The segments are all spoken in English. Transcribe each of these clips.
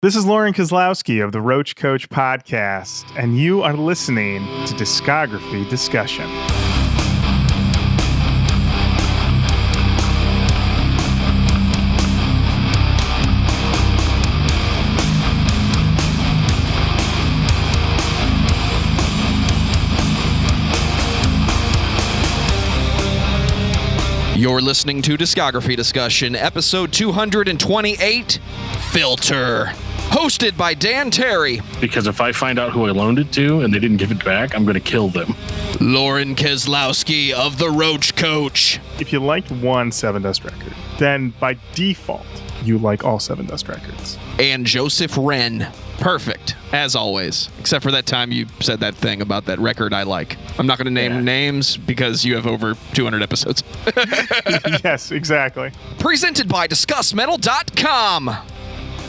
This is Lorin Kozlowski of the Roach Koach podcast, and you are listening to Discography Discussion. You're listening to Discography Discussion, episode 228, Filter, hosted by Dan Terry. Because if I find out who I loaned it to and they didn't give it back, I'm going to kill them. Lorin Kozlowski of the Roach Koach. If you liked one Seven Dust record, then by default, you like all Seven Dust records. And Joseph Wren. Perfect, as always. Except for that time you said that thing about that record I like. I'm not going to name names because you have over 200 episodes. Yes, exactly. Presented by discussmetal.com.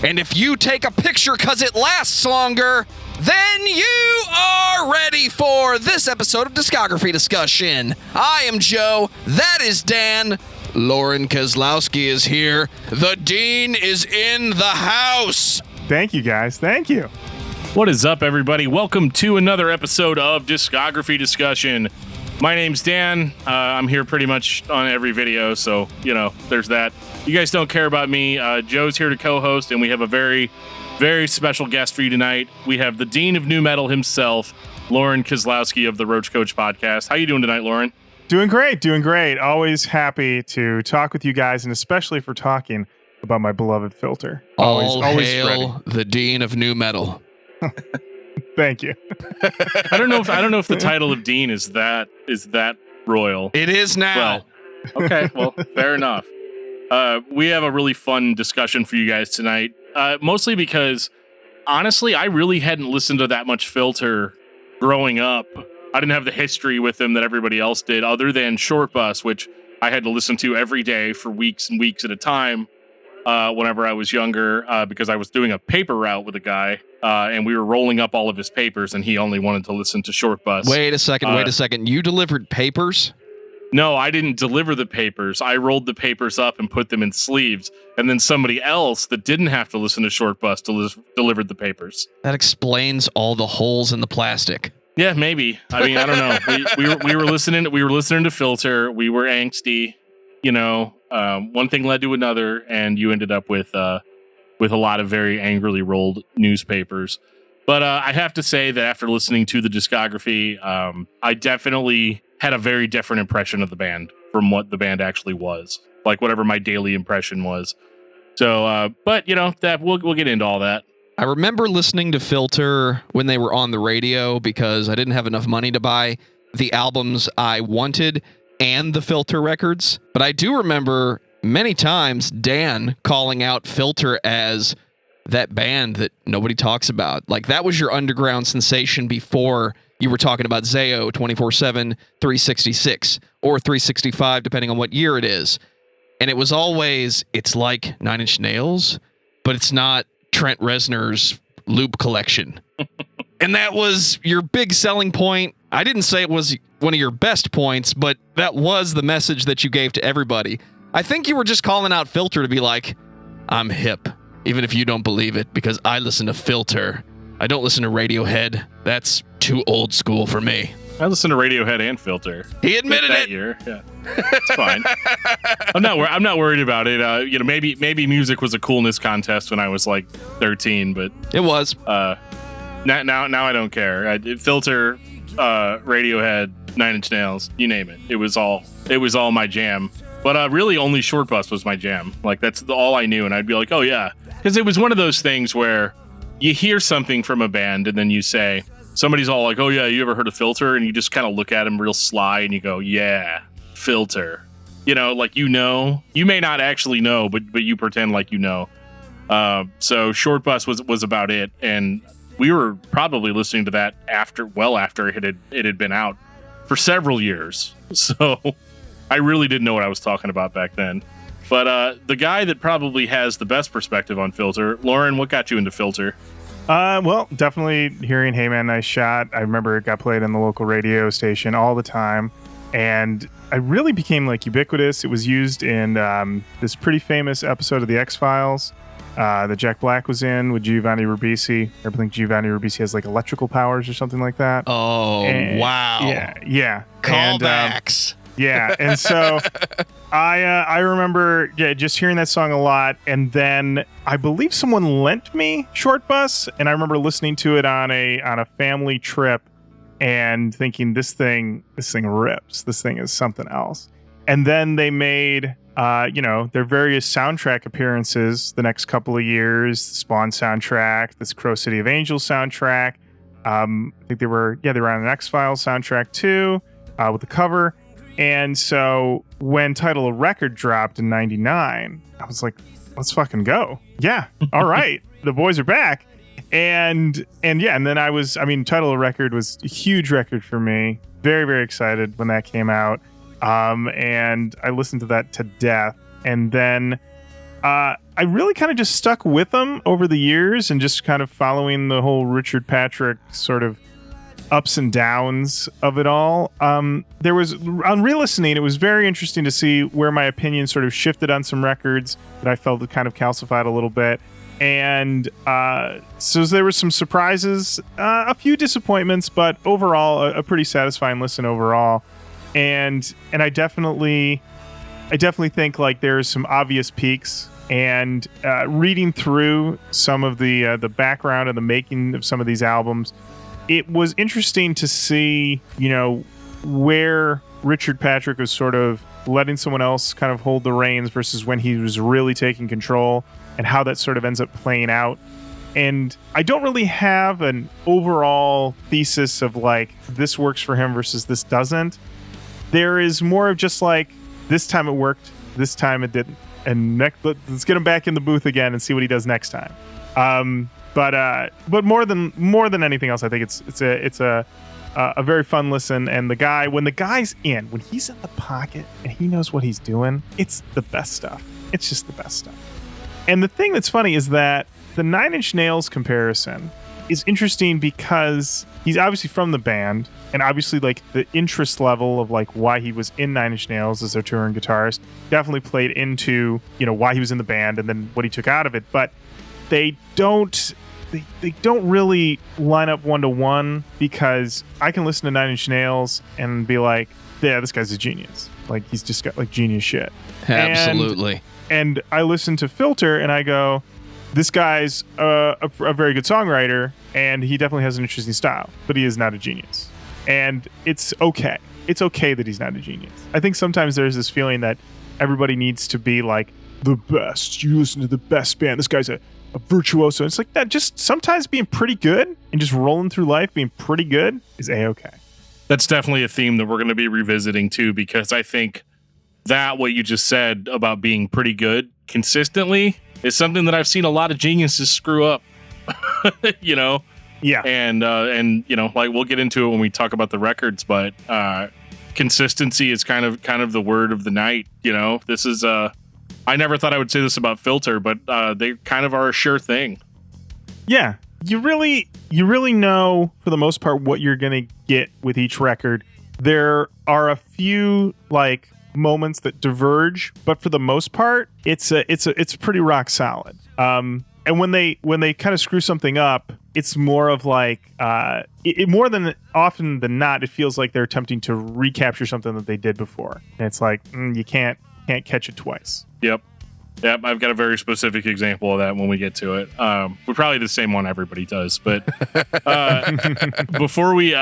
And if you take a picture because it lasts longer, then you are ready for this episode of Discography Discussion. I am Joe. That is Dan. Lorin Kozlowski is here. The Dean is in the house. Thank you, guys. Thank you. What is up, everybody? Welcome to another episode of Discography Discussion. My name's Dan. I'm here pretty much on every video, so, there's that. You guys don't care about me. Joe's here to co-host, and we have a very, very special guest for you tonight. We have the Dean of Nu Metal himself, Lorin Kozlowski of the Roach Koach podcast. How you doing tonight, Lorin? Doing great. Always happy to talk with you guys, and especially for talking about my beloved Filter. Always hail ready. The Dean of Nu Metal. Thank you. I don't know if the title of Dean is that royal. It is now. Well, okay, well, fair enough. We have a really fun discussion for you guys tonight. Mostly because, honestly, I really hadn't listened to that much Filter growing up. I didn't have the history with them that everybody else did, other than Short Bus, which I had to listen to every day for weeks and weeks at a time. Whenever I was younger, because I was doing a paper route with a guy, and we were rolling up all of his papers, and he only wanted to listen to Short Bus. Wait a second. You delivered papers? No, I didn't deliver the papers. I rolled the papers up and put them in sleeves, and then somebody else that didn't have to listen to Short Bus delivered the papers. That explains all the holes in the plastic. Yeah, maybe. I mean, I don't know. We were listening to Filter. We were angsty, one thing led to another, and you ended up with a lot of very angrily rolled newspapers. But I have to say that after listening to the discography, I definitely had a very different impression of the band from what the band actually was, like whatever my daily impression was. So, but that we'll get into all that. I remember listening to Filter when they were on the radio because I didn't have enough money to buy the albums I wanted and the Filter records. But I do remember many times Dan calling out Filter as that band that nobody talks about. Like, that was your underground sensation before you were talking about Zayo 24/7, 366, or 365, depending on what year it is. And it was always, it's like Nine Inch Nails, but it's not Trent Reznor's Loop collection. And that was your big selling point. I didn't say it was one of your best points, but that was the message that you gave to everybody. I think you were just calling out Filter to be like, I'm hip, even if you don't believe it, because I listen to Filter. I don't listen to Radiohead. That's too old school for me. I listened to Radiohead and Filter. He admitted that it. Year. Yeah, it's fine. I'm not worried about it. Maybe music was a coolness contest when I was like 13, but it was. Now I don't care. Filter, Radiohead, Nine Inch Nails, you name it. It was all my jam. But really, only Short Bus was my jam. Like, that's all I knew, and I'd be like, oh yeah, because it was one of those things where you hear something from a band, and then you say, somebody's all like, oh yeah, you ever heard of Filter? And you just kind of look at them real sly, and you go, yeah, Filter. You may not actually know, but you pretend like you know. So Short Bus was about it, and we were probably listening to that after it had been out for several years. So I really didn't know what I was talking about back then. But the guy that probably has the best perspective on Filter, Lorin, what got you into Filter? Well, definitely hearing Hey Man, Nice Shot. I remember it got played on the local radio station all the time. And I really became like ubiquitous. It was used in this pretty famous episode of The X-Files. that Jack Black was in with Giovanni Ribisi. I think Giovanni Ribisi has like electrical powers or something like that. Oh, wow. Yeah. Callbacks. And so I remember just hearing that song a lot, and then I believe someone lent me Short Bus, and I remember listening to it on a family trip and thinking this thing rips. This thing is something else. And then they made their various soundtrack appearances the next couple of years. The Spawn soundtrack, this Crow City of Angels soundtrack. I think they were on an X-Files soundtrack too, with the cover. And so when Title of Record dropped in 99, I was like, let's fucking go. Yeah. All right. The boys are back. And then Title of Record was a huge record for me. Very, very excited when that came out. And I listened to that to death. And then I really kind of just stuck with them over the years and just kind of following the whole Richard Patrick sort of ups and downs of it all. There was, on re-listening, it was very interesting to see where my opinion sort of shifted on some records that I felt kind of calcified a little bit. And so there were some surprises, a few disappointments, but overall a pretty satisfying listen overall. And I definitely think like there's some obvious peaks, and reading through some of the background and the making of some of these albums, it was interesting to see, where Richard Patrick was sort of letting someone else kind of hold the reins versus when he was really taking control, and how that sort of ends up playing out. And I don't really have an overall thesis of like this works for him versus this doesn't. There is more of just like, this time it worked, this time it didn't, and let's get him back in the booth again and see what he does next time. But more than anything else, I think it's a very fun listen. And when he's in the pocket and he knows what he's doing, it's the best stuff. It's just the best stuff. And the thing that's funny is that the Nine Inch Nails comparison is interesting because he's obviously from the band, and obviously like the interest level of like why he was in Nine Inch Nails as their touring guitarist definitely played into why he was in the band and then what he took out of it. But they don't really line up one-to-one, because I can listen to Nine Inch Nails and be like, yeah, this guy's a genius. Like, he's just got like genius shit. Absolutely. And I listen to Filter and I go, this guy's a very good songwriter, and he definitely has an interesting style, but he is not a genius. And it's okay. It's okay that he's not a genius. I think sometimes there's this feeling that everybody needs to be like the best. You listen to the best band. This guy's a virtuoso. It's like that. Just sometimes being pretty good and just rolling through life being pretty good is a-okay. That's definitely a theme that we're going to be revisiting too, because I think that what you just said about being pretty good consistently is something that I've seen a lot of geniuses screw up. Yeah. And like we'll get into it when we talk about the records, but consistency is kind of the word of the night. This is I never thought I would say this about Filter, but they kind of are a sure thing. Yeah. You really know for the most part what you're going to get with each record. There are a few like moments that diverge, but for the most part, it's pretty rock solid. And when they kind of screw something up, it's more of like more than often than not, it feels like they're attempting to recapture something that they did before. And it's like you can't catch it twice. Yep. I've got a very specific example of that when we get to it. We're probably the same one everybody does, but before we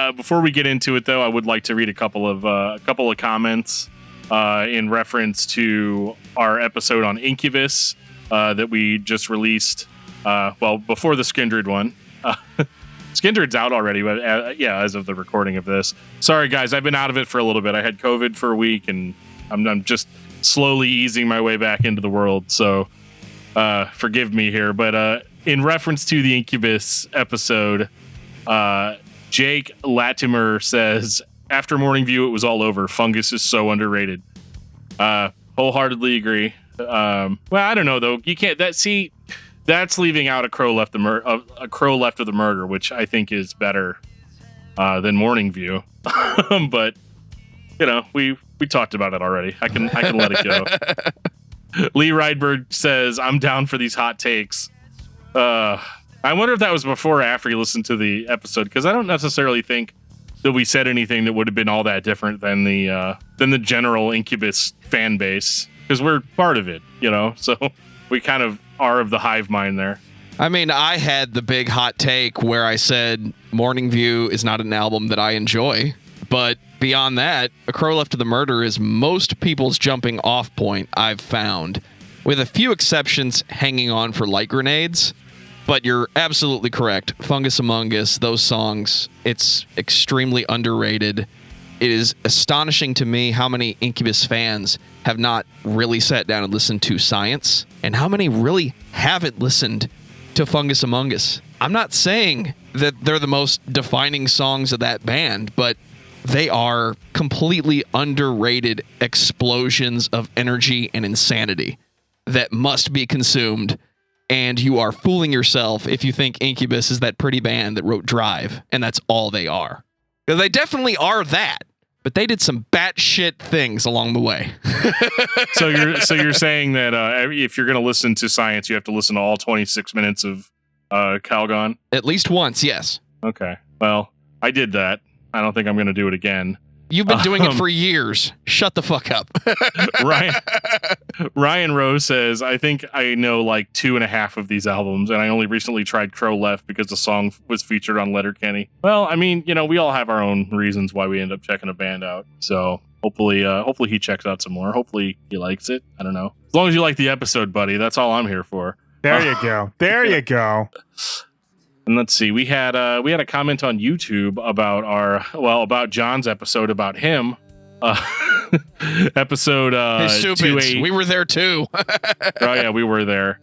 get into it, though, I would like to read a couple of comments in reference to our episode on Incubus that we just released. Before the Skindred one. Skindred's out already, but as of the recording of this. Sorry, guys, I've been out of it for a little bit. I had COVID for a week, and I'm just slowly easing my way back into the world, so forgive me here. But in reference to the Incubus episode, Jake Latimer says, after Morning View, it was all over. Fungus is so underrated. Wholeheartedly agree. Well, I don't know, though. You can't... That's leaving out a crow left of the murder, which I think is better than Morning View. But we talked about it already. I can let it go. Lee Rydberg says, I'm down for these hot takes. I wonder if that was before or after you listened to the episode, because I don't necessarily think that we said anything that would have been all that different than the general Incubus fan base, because we're part of it, so we kind of are of the hive mind there. I mean, I had the big hot take where I said Morning View is not an album that I enjoy, but beyond that, A Crow Left to the Murder is most people's jumping off point, I've found, with a few exceptions hanging on for light grenades. But you're absolutely correct. Fungus Among Us, those songs, it's extremely underrated. It is astonishing to me how many Incubus fans have not really sat down and listened to Science, and how many really haven't listened to Fungus Among Us. I'm not saying that they're the most defining songs of that band, but they are completely underrated explosions of energy and insanity that must be consumed. And you are fooling yourself if you think Incubus is that pretty band that wrote Drive, and that's all they are. They definitely are that, but they did some batshit things along the way. So you're saying that if you're going to listen to Science, you have to listen to all 26 minutes of Calgon? At least once, yes. Okay. Well, I did that. I don't think I'm going to do it again. You've been doing it for years. Shut the fuck up. Ryan Rose says, I think I know like 2.5 of these albums, and I only recently tried Crow Left because the song was featured on Letterkenny. Well, I mean, we all have our own reasons why we end up checking a band out. So hopefully he checks out some more. Hopefully he likes it. I don't know. As long as you like the episode, buddy, that's all I'm here for. There you go. There you go. And let's see, we had a comment on YouTube about John's episode about him. Episode hey, stupids. We were there too. Oh yeah, we were there.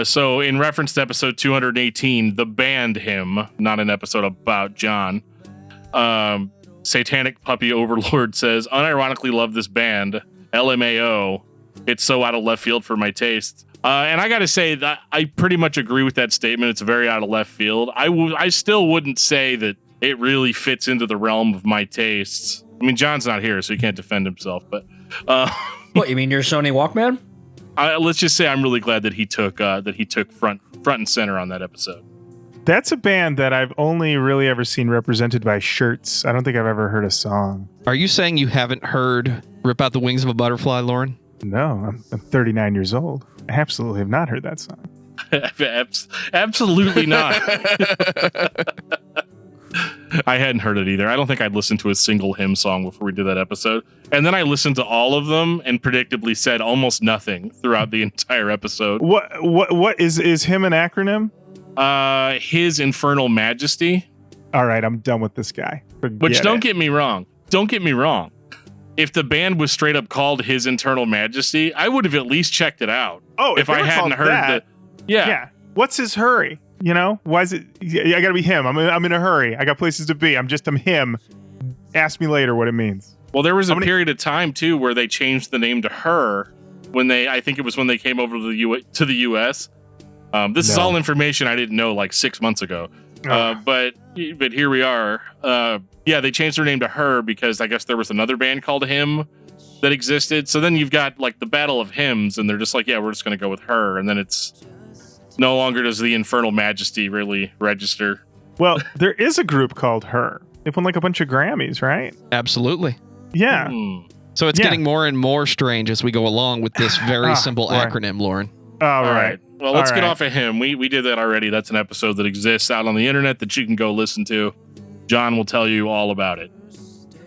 So in reference to episode 218, the band Him, not an episode about John. Satanic Puppy Overlord says, unironically love this band, LMAO. It's so out of left field for my taste. And I got to say that I pretty much agree with that statement. It's very out of left field. I still wouldn't say that it really fits into the realm of my tastes. I mean, John's not here, so he can't defend himself. But what, you mean your Sony Walkman? Let's just say I'm really glad that he took front and center on that episode. That's a band that I've only really ever seen represented by shirts. I don't think I've ever heard a song. Are you saying you haven't heard "Rip Out the Wings of a Butterfly," Lorin? No, I'm 39 years old. I absolutely have not heard that song. Absolutely not. I hadn't heard it either. I don't think I'd listened to a single Him song before we did that episode. And then I listened to all of them and predictably said almost nothing throughout the entire episode. What is Him an acronym? His Infernal Majesty. All right, I'm done with this guy. Don't get me wrong. If the band was straight up called His Internal Majesty, I would have at least checked it out. Oh, if I hadn't heard that. Yeah. What's his hurry? Why is it? I gotta be him. I'm in a hurry. I got places to be. I'm him. Ask me later what it means. Well, there was a period of time too where they changed the name to Her I think it was when they came over to the U.S. This is all information I didn't know like 6 months ago. But here we are. They changed their name to Her because I guess there was another band called Him that existed. So then you've got like the Battle of Hymns, and they're just like, yeah, we're just going to go with Her. And then it's no longer does the Infernal Majesty really register. Well, there is a group called Her. They won like a bunch of Grammys, right? Absolutely. Yeah. So it's getting more and more strange as we go along with this very simple acronym, Lorin. All right. Well, let's get off of Him. We did that already. That's an episode that exists out on the internet that you can go listen to. John will tell you all about it.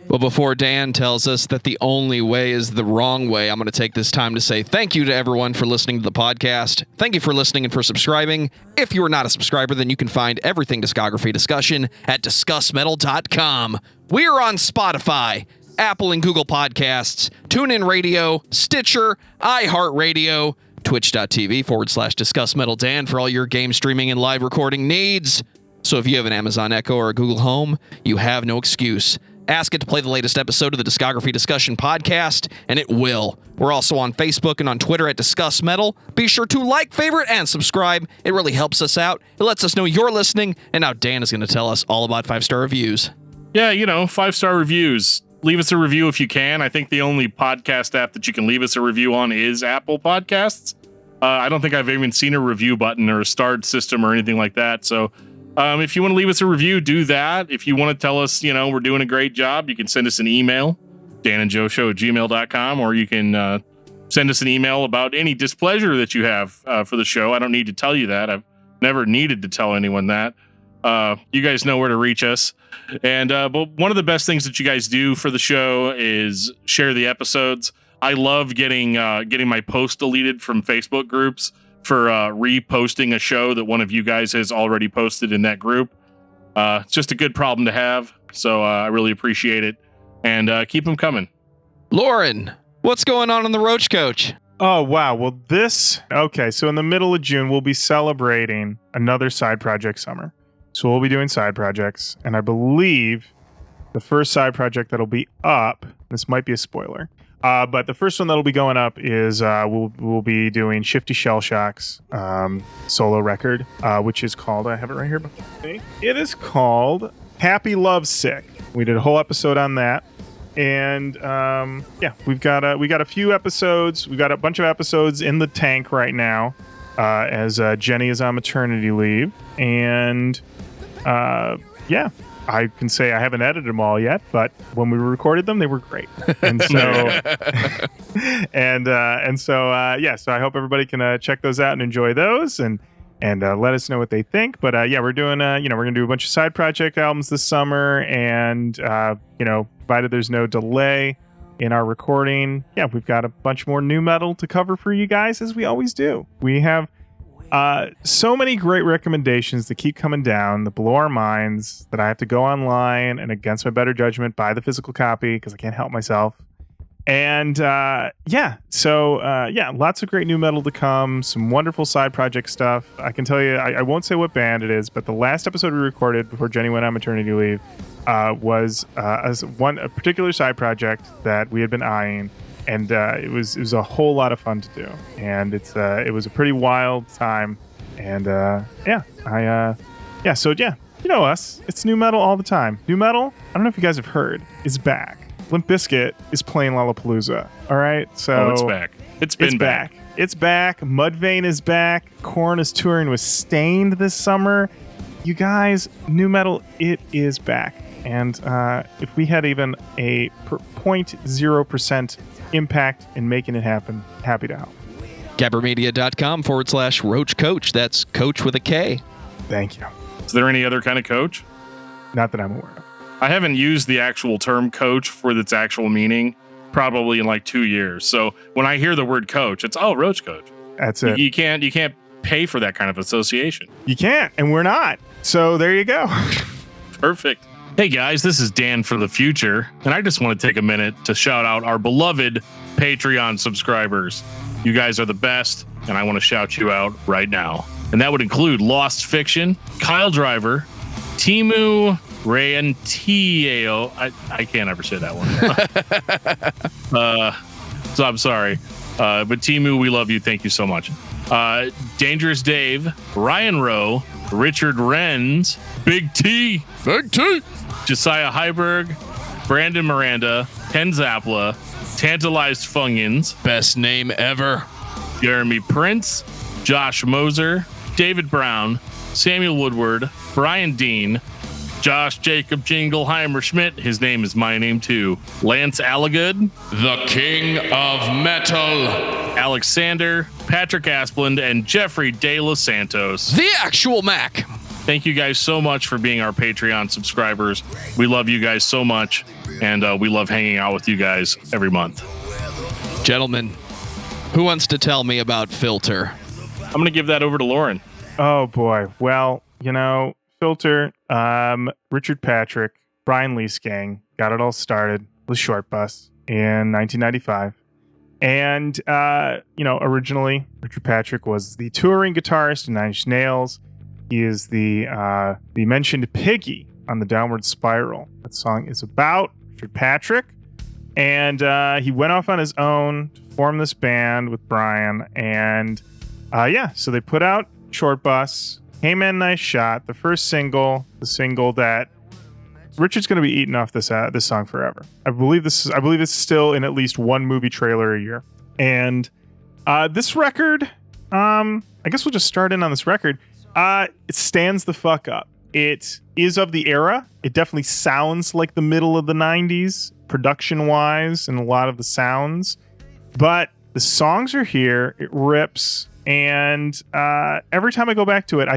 Well, before Dan tells us that the only way is the wrong way, I'm going to take this time to say thank you to everyone for listening to the podcast. Thank you for listening and for subscribing. If you are not a subscriber, then you can find everything Discography Discussion at discussmetal.com. We are on Spotify, Apple and Google Podcasts, TuneIn Radio, Stitcher, iHeartRadio, twitch.tv/DiscussMetalDan for all your game streaming and live recording needs. So if you have an Amazon Echo or a Google Home, you have no excuse. Ask it to play the latest episode of the Discography Discussion podcast, and it will. We're also on Facebook and on Twitter at Discuss Metal. Be sure to like, favorite, and subscribe. It really helps us out. It lets us know you're listening, and now Dan is going to tell us all about 5-star reviews. Yeah, 5-star reviews. leave us a review if you can. I think the only podcast app that you can leave us a review on is Apple Podcasts. I don't think I've even seen a review button or a starred system or anything like that. So if you want to leave us a review, do that. If you want to tell us, we're doing a great job, you can send us an email, danandjoeshow@gmail.com, or you can send us an email about any displeasure that you have for the show. I don't need to tell you that. I've never needed to tell anyone that. You guys know where to reach us. And but one of the best things that you guys do for the show is share the episodes. I love getting my post deleted from Facebook groups for reposting a show that one of you guys has already posted in that group. It's just a good problem to have. So I really appreciate it. And keep them coming. Lorin, what's going on in the Roach Koach? Oh, wow. Well, so in the middle of June, we'll be celebrating another side project summer. So we'll be doing side projects. And I believe the first side project that'll be up, this might be a spoiler, but the first one that'll be going up is we'll be doing Shifty Shell Shock's solo record, which is called, I have it right here before me. It is called Happy Love Sick. We did a whole episode on that. And we've got a few episodes. We've got a bunch of episodes in the tank right now, as Jenny is on maternity leave. And I can say I haven't edited them all yet, but when we recorded them, they were great. And so, so I hope everybody can check those out and enjoy those and let us know what they think. But we're doing we're gonna do a bunch of side project albums this summer, and provided there's no delay in our recording, we've got a bunch more new metal to cover for you guys, as we always do. We have so many great recommendations that keep coming down that blow our minds, that I have to go online and, against my better judgment, buy the physical copy because I can't help myself. And lots of great new metal to come, some wonderful side project stuff. I can tell you, I won't say what band it is, but the last episode we recorded before Jenny went on maternity leave was a particular side project that we had been eyeing, and it was a whole lot of fun to do, and it was a pretty wild time, and you know us, it's new metal all the time. New metal, I don't know if you guys have heard, is back. Limp Bizkit is playing Lollapalooza. All right, so it's back. It's back. It's back. Mudvayne is back. Korn is touring with Stained this summer. You guys, new metal, it is back. And if we had even a 0.0% impact in making it happen, happy to help. Gabbermedia.com/Roach Koach. That's Coach with a K. Thank you. Is there any other kind of coach? Not that I'm aware of. I haven't used the actual term coach for its actual meaning probably in like 2 years. So when I hear the word coach, it's Roach Koach. That's it. You can't pay for that kind of association. You can't, and we're not. So there you go. Perfect. Hey guys, this is Dan for the future, and I just want to take a minute to shout out our beloved Patreon subscribers. You guys are the best, and I want to shout you out right now. And that would include Lost Fiction, Kyle Driver, Timu Rantio. I can't ever say that one. So I'm sorry. But Timu, we love you. Thank you so much. Dangerous Dave, Ryan Rowe, Richard Renz, Big T, Josiah Heiberg, Brandon Miranda, Ken Zapla, Tantalized Fungins, best name ever, Jeremy Prince, Josh Moser, David Brown, Samuel Woodward, Brian Dean, Josh Jacob Jingleheimer Schmidt, his name is my name too, Lance Allagood, the King of Metal, Alexander, Patrick Asplund, and Jeffrey De Los Santos, the actual Mac. Thank you guys so much for being our Patreon subscribers. We love you guys so much, and we love hanging out with you guys every month. Gentlemen, who wants to tell me about Filter? I'm going to give that over to Lorin. Oh boy. Well, Filter, Richard Patrick, Brian Lee's gang got it all started with Short Bus in 1995. And, originally Richard Patrick was the touring guitarist in Nine Inch Nails. He is the mentioned Piggy on the Downward Spiral. That song is about Richard Patrick. And he went off on his own to form this band with Brian. And so they put out Short Bus. Hey Man, Nice Shot, the first single, the single that Richard's going to be eating off this song forever. I believe this is still in at least one movie trailer a year. And this record, I guess we'll just start in on this record. It stands the fuck up. It is of the era. It definitely sounds like the middle of the 90s, production-wise, and a lot of the sounds. But the songs are here. It rips. And every time I go back to it,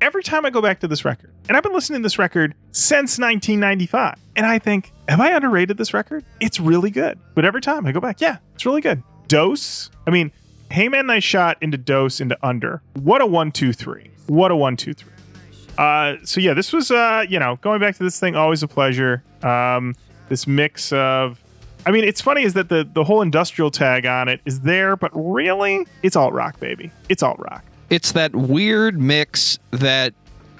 every time I go back to this record, and I've been listening to this record since 1995, and I think, have I underrated this record? It's really good. But every time I go back, yeah, it's really good. Dose. I mean, Hey Man, Nice Shot into Dose into Under. What a 1, 2, 3. What a 1, 2, 3. So yeah, this was, going back to this thing, always a pleasure. This mix of, I mean, it's funny is that the whole industrial tag on it is there, but really, it's alt rock, baby. It's alt rock. It's that weird mix that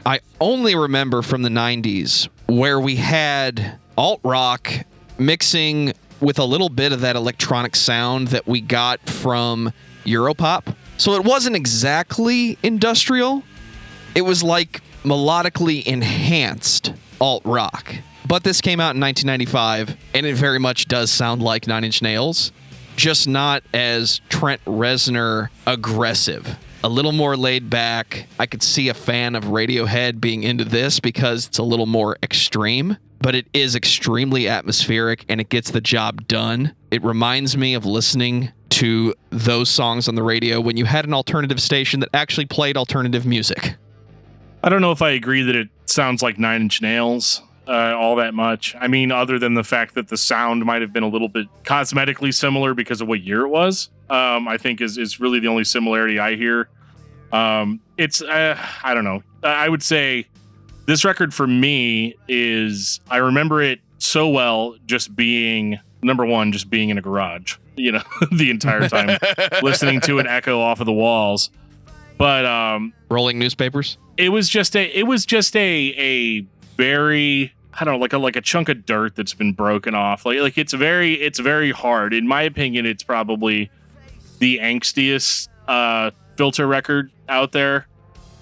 I only remember from the 90s, where we had alt rock mixing with a little bit of that electronic sound that we got from Europop. So it wasn't exactly industrial. It was like melodically enhanced alt rock. But this came out in 1995, and it very much does sound like Nine Inch Nails, just not as Trent Reznor aggressive. A little more laid back. I could see a fan of Radiohead being into this because it's a little more extreme, but it is extremely atmospheric and it gets the job done. It reminds me of listening to those songs on the radio when you had an alternative station that actually played alternative music. I don't know if I agree that it sounds like Nine Inch Nails all that much. I mean, other than the fact that the sound might have been a little bit cosmetically similar because of what year it was, I think is really the only similarity I hear. It's, I don't know. I would say this record for me is, I remember it so well just being, number one, just being in a garage, the entire time, listening to it echo off of the walls. But rolling newspapers. It was just a very, I don't know, like a chunk of dirt that's been broken off. Like it's very hard. In my opinion, it's probably the angstiest Filter record out there.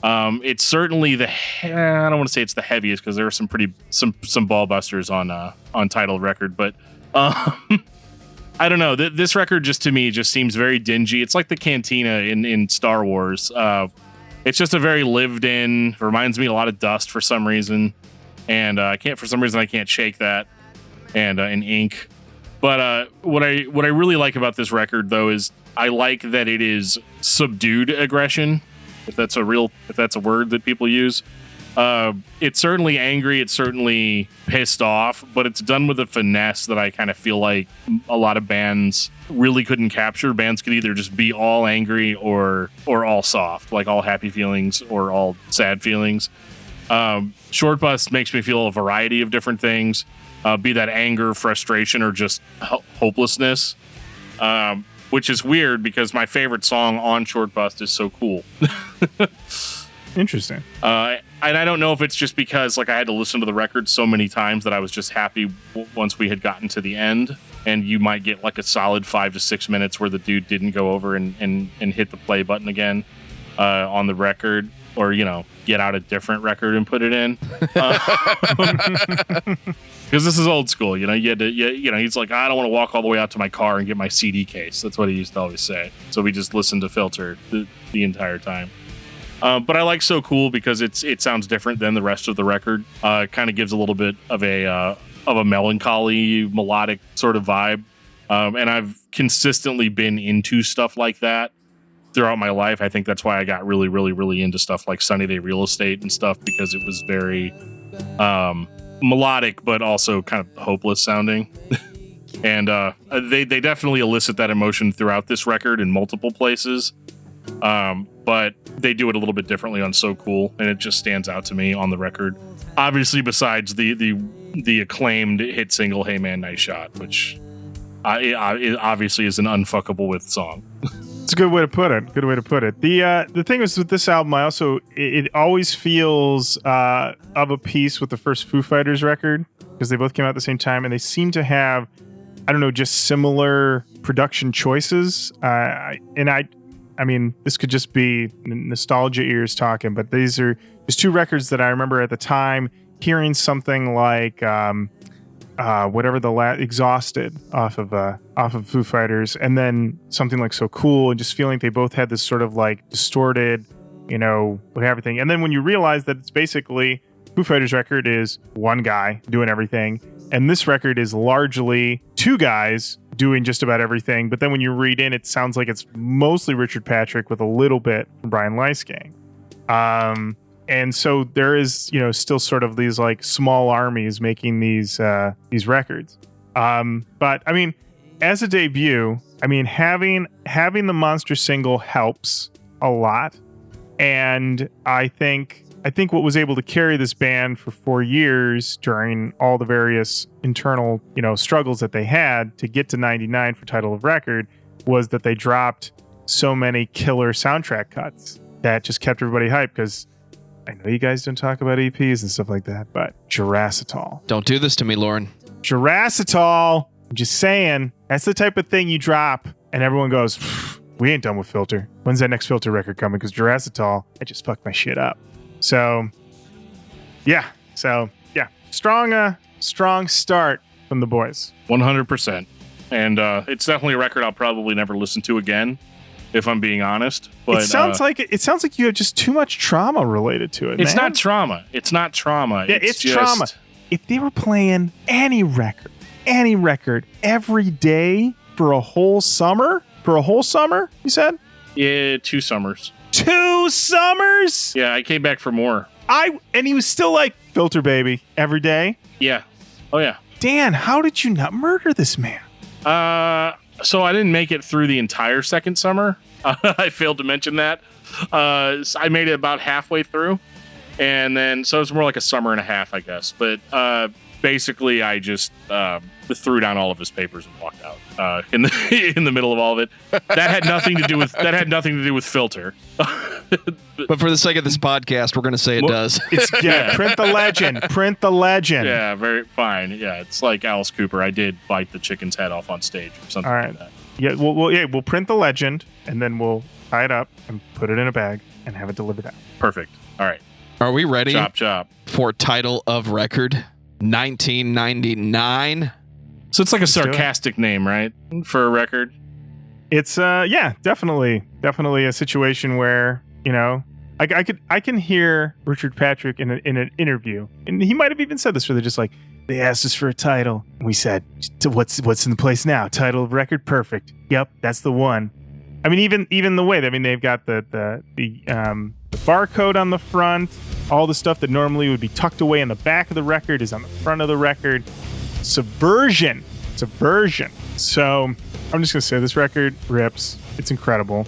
It's certainly I don't want to say it's the heaviest because there are some ball busters on titled record, but I don't know. This record just to me just seems very dingy. It's like the cantina in Star Wars. It's just a very lived in. Reminds me a lot of Dust for some reason, and I can't shake that. And Ink. But what I really like about this record though is I like that it is subdued aggression, if that's a word that people use. It's certainly angry, it's certainly pissed off, but it's done with a finesse that I kind of feel like a lot of bands really couldn't capture. Bands could either just be all angry or all soft, like all happy feelings or all sad feelings. Short Bus makes me feel a variety of different things, be that anger, frustration, or just hopelessness. Which is weird because my favorite song on Short Bus is So Cool. Interesting. And I don't know if it's just because I had to listen to the record so many times that I was just happy once we had gotten to the end, and you might get a solid 5 to 6 minutes where the dude didn't go over and hit the play button again on the record, or get out a different record and put it in. Because this is old school, you had to, he's like, I don't want to walk all the way out to my car and get my CD case. That's what he used to always say. So we just listened to Filter the entire time. But I like So Cool because it sounds different than the rest of the record. Kind of gives a little bit of a melancholy, melodic sort of vibe. And I've consistently been into stuff like that throughout my life. I think that's why I got really, really, really into stuff like Sunny Day Real Estate and stuff, because it was very melodic, but also kind of hopeless sounding. And they definitely elicit that emotion throughout this record in multiple places. But they do it a little bit differently on So Cool, and it just stands out to me on the record. Obviously, besides the acclaimed hit single "Hey Man, Nice Shot," which it obviously is an unfuckable with song. It's a good way to put it. The thing is with this album, it always feels of a piece with the first Foo Fighters record, because they both came out at the same time, and they seem to have, I don't know, just similar production choices. I mean, this could just be nostalgia ears talking, but these are just two records that I remember at the time hearing something like whatever Exhausted off of Foo Fighters, and then something like So Cool, and just feeling they both had this sort of like distorted, with everything. And then when you realize that it's basically Foo Fighters record is one guy doing everything, and this record is largely two guys doing just about everything. But then when you read in, it sounds like it's mostly Richard Patrick with a little bit from Brian Leisgang. And so there is, still sort of these like small armies making these records. But I mean, as a debut, I mean, having the Monster single helps a lot. And I think what was able to carry this band for 4 years during all the various internal, struggles that they had to get to 99 for title of record was that they dropped so many killer soundtrack cuts that just kept everybody hyped. Because I know you guys don't talk about EPs and stuff like that, but Jurassitol. Don't do this to me, Lorin. Jurassitol. I'm just saying, that's the type of thing you drop and everyone goes, we ain't done with Filter. When's that next Filter record coming? Because Jurassitol, I just fucked my shit up. So, yeah. Strong start from the boys. 100%. And it's definitely a record I'll probably never listen to again, if I'm being honest. But it sounds like you have just too much trauma related to it. It's man. not trauma. It's not trauma. Yeah, it's just trauma. If they were playing any record every day for a whole summer, you said? Yeah, 2 summers. 2 summers? Yeah, I came back for more. And he was still like, Filter baby, every day? Yeah. Oh, yeah. Dan, how did you not murder this man? So I didn't make it through the entire second summer. I failed to mention that. I made it about halfway through. And then, so it was more like a summer and a half, I guess. But basically, I just threw down all of his papers and walked out in the middle of all of it. That had nothing to do with Filter. But for the sake of this podcast, we're going to say it does. Print the legend. Yeah, very fine. Yeah, it's like Alice Cooper. I did bite the chicken's head off on stage or something. All right. Like that. Yeah, we'll print the legend and then we'll tie it up and put it in a bag and have it delivered out. Perfect. All right. Are we ready? Chop. For title of record 1999. So it's like a sarcastic name, right? For a record. It's definitely a situation where, I can hear Richard Patrick in an interview, and he might have even said this, where they're just like, they asked us for a title, and we said, what's in the place now? Title of record, perfect. Yep, that's the one. I mean, even the way, they've got the barcode on the front, all the stuff that normally would be tucked away in the back of the record is on the front of the record. Subversion. So I'm just gonna say this record rips. It's incredible.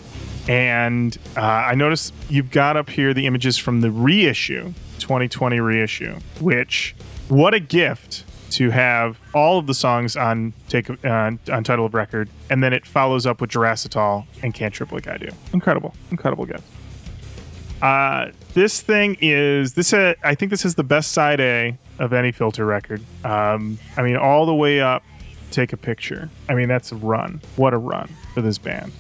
And I noticed you've got up here the images from the reissue, 2020 reissue, which, what a gift to have all of the songs on title of record, and then it follows up with Jurassitol and Can't Trip Like I Do. Incredible gift. This thing is I think this is the best side A of any Filter record. All the way up, Take a Picture. That's a run. What a run for this band.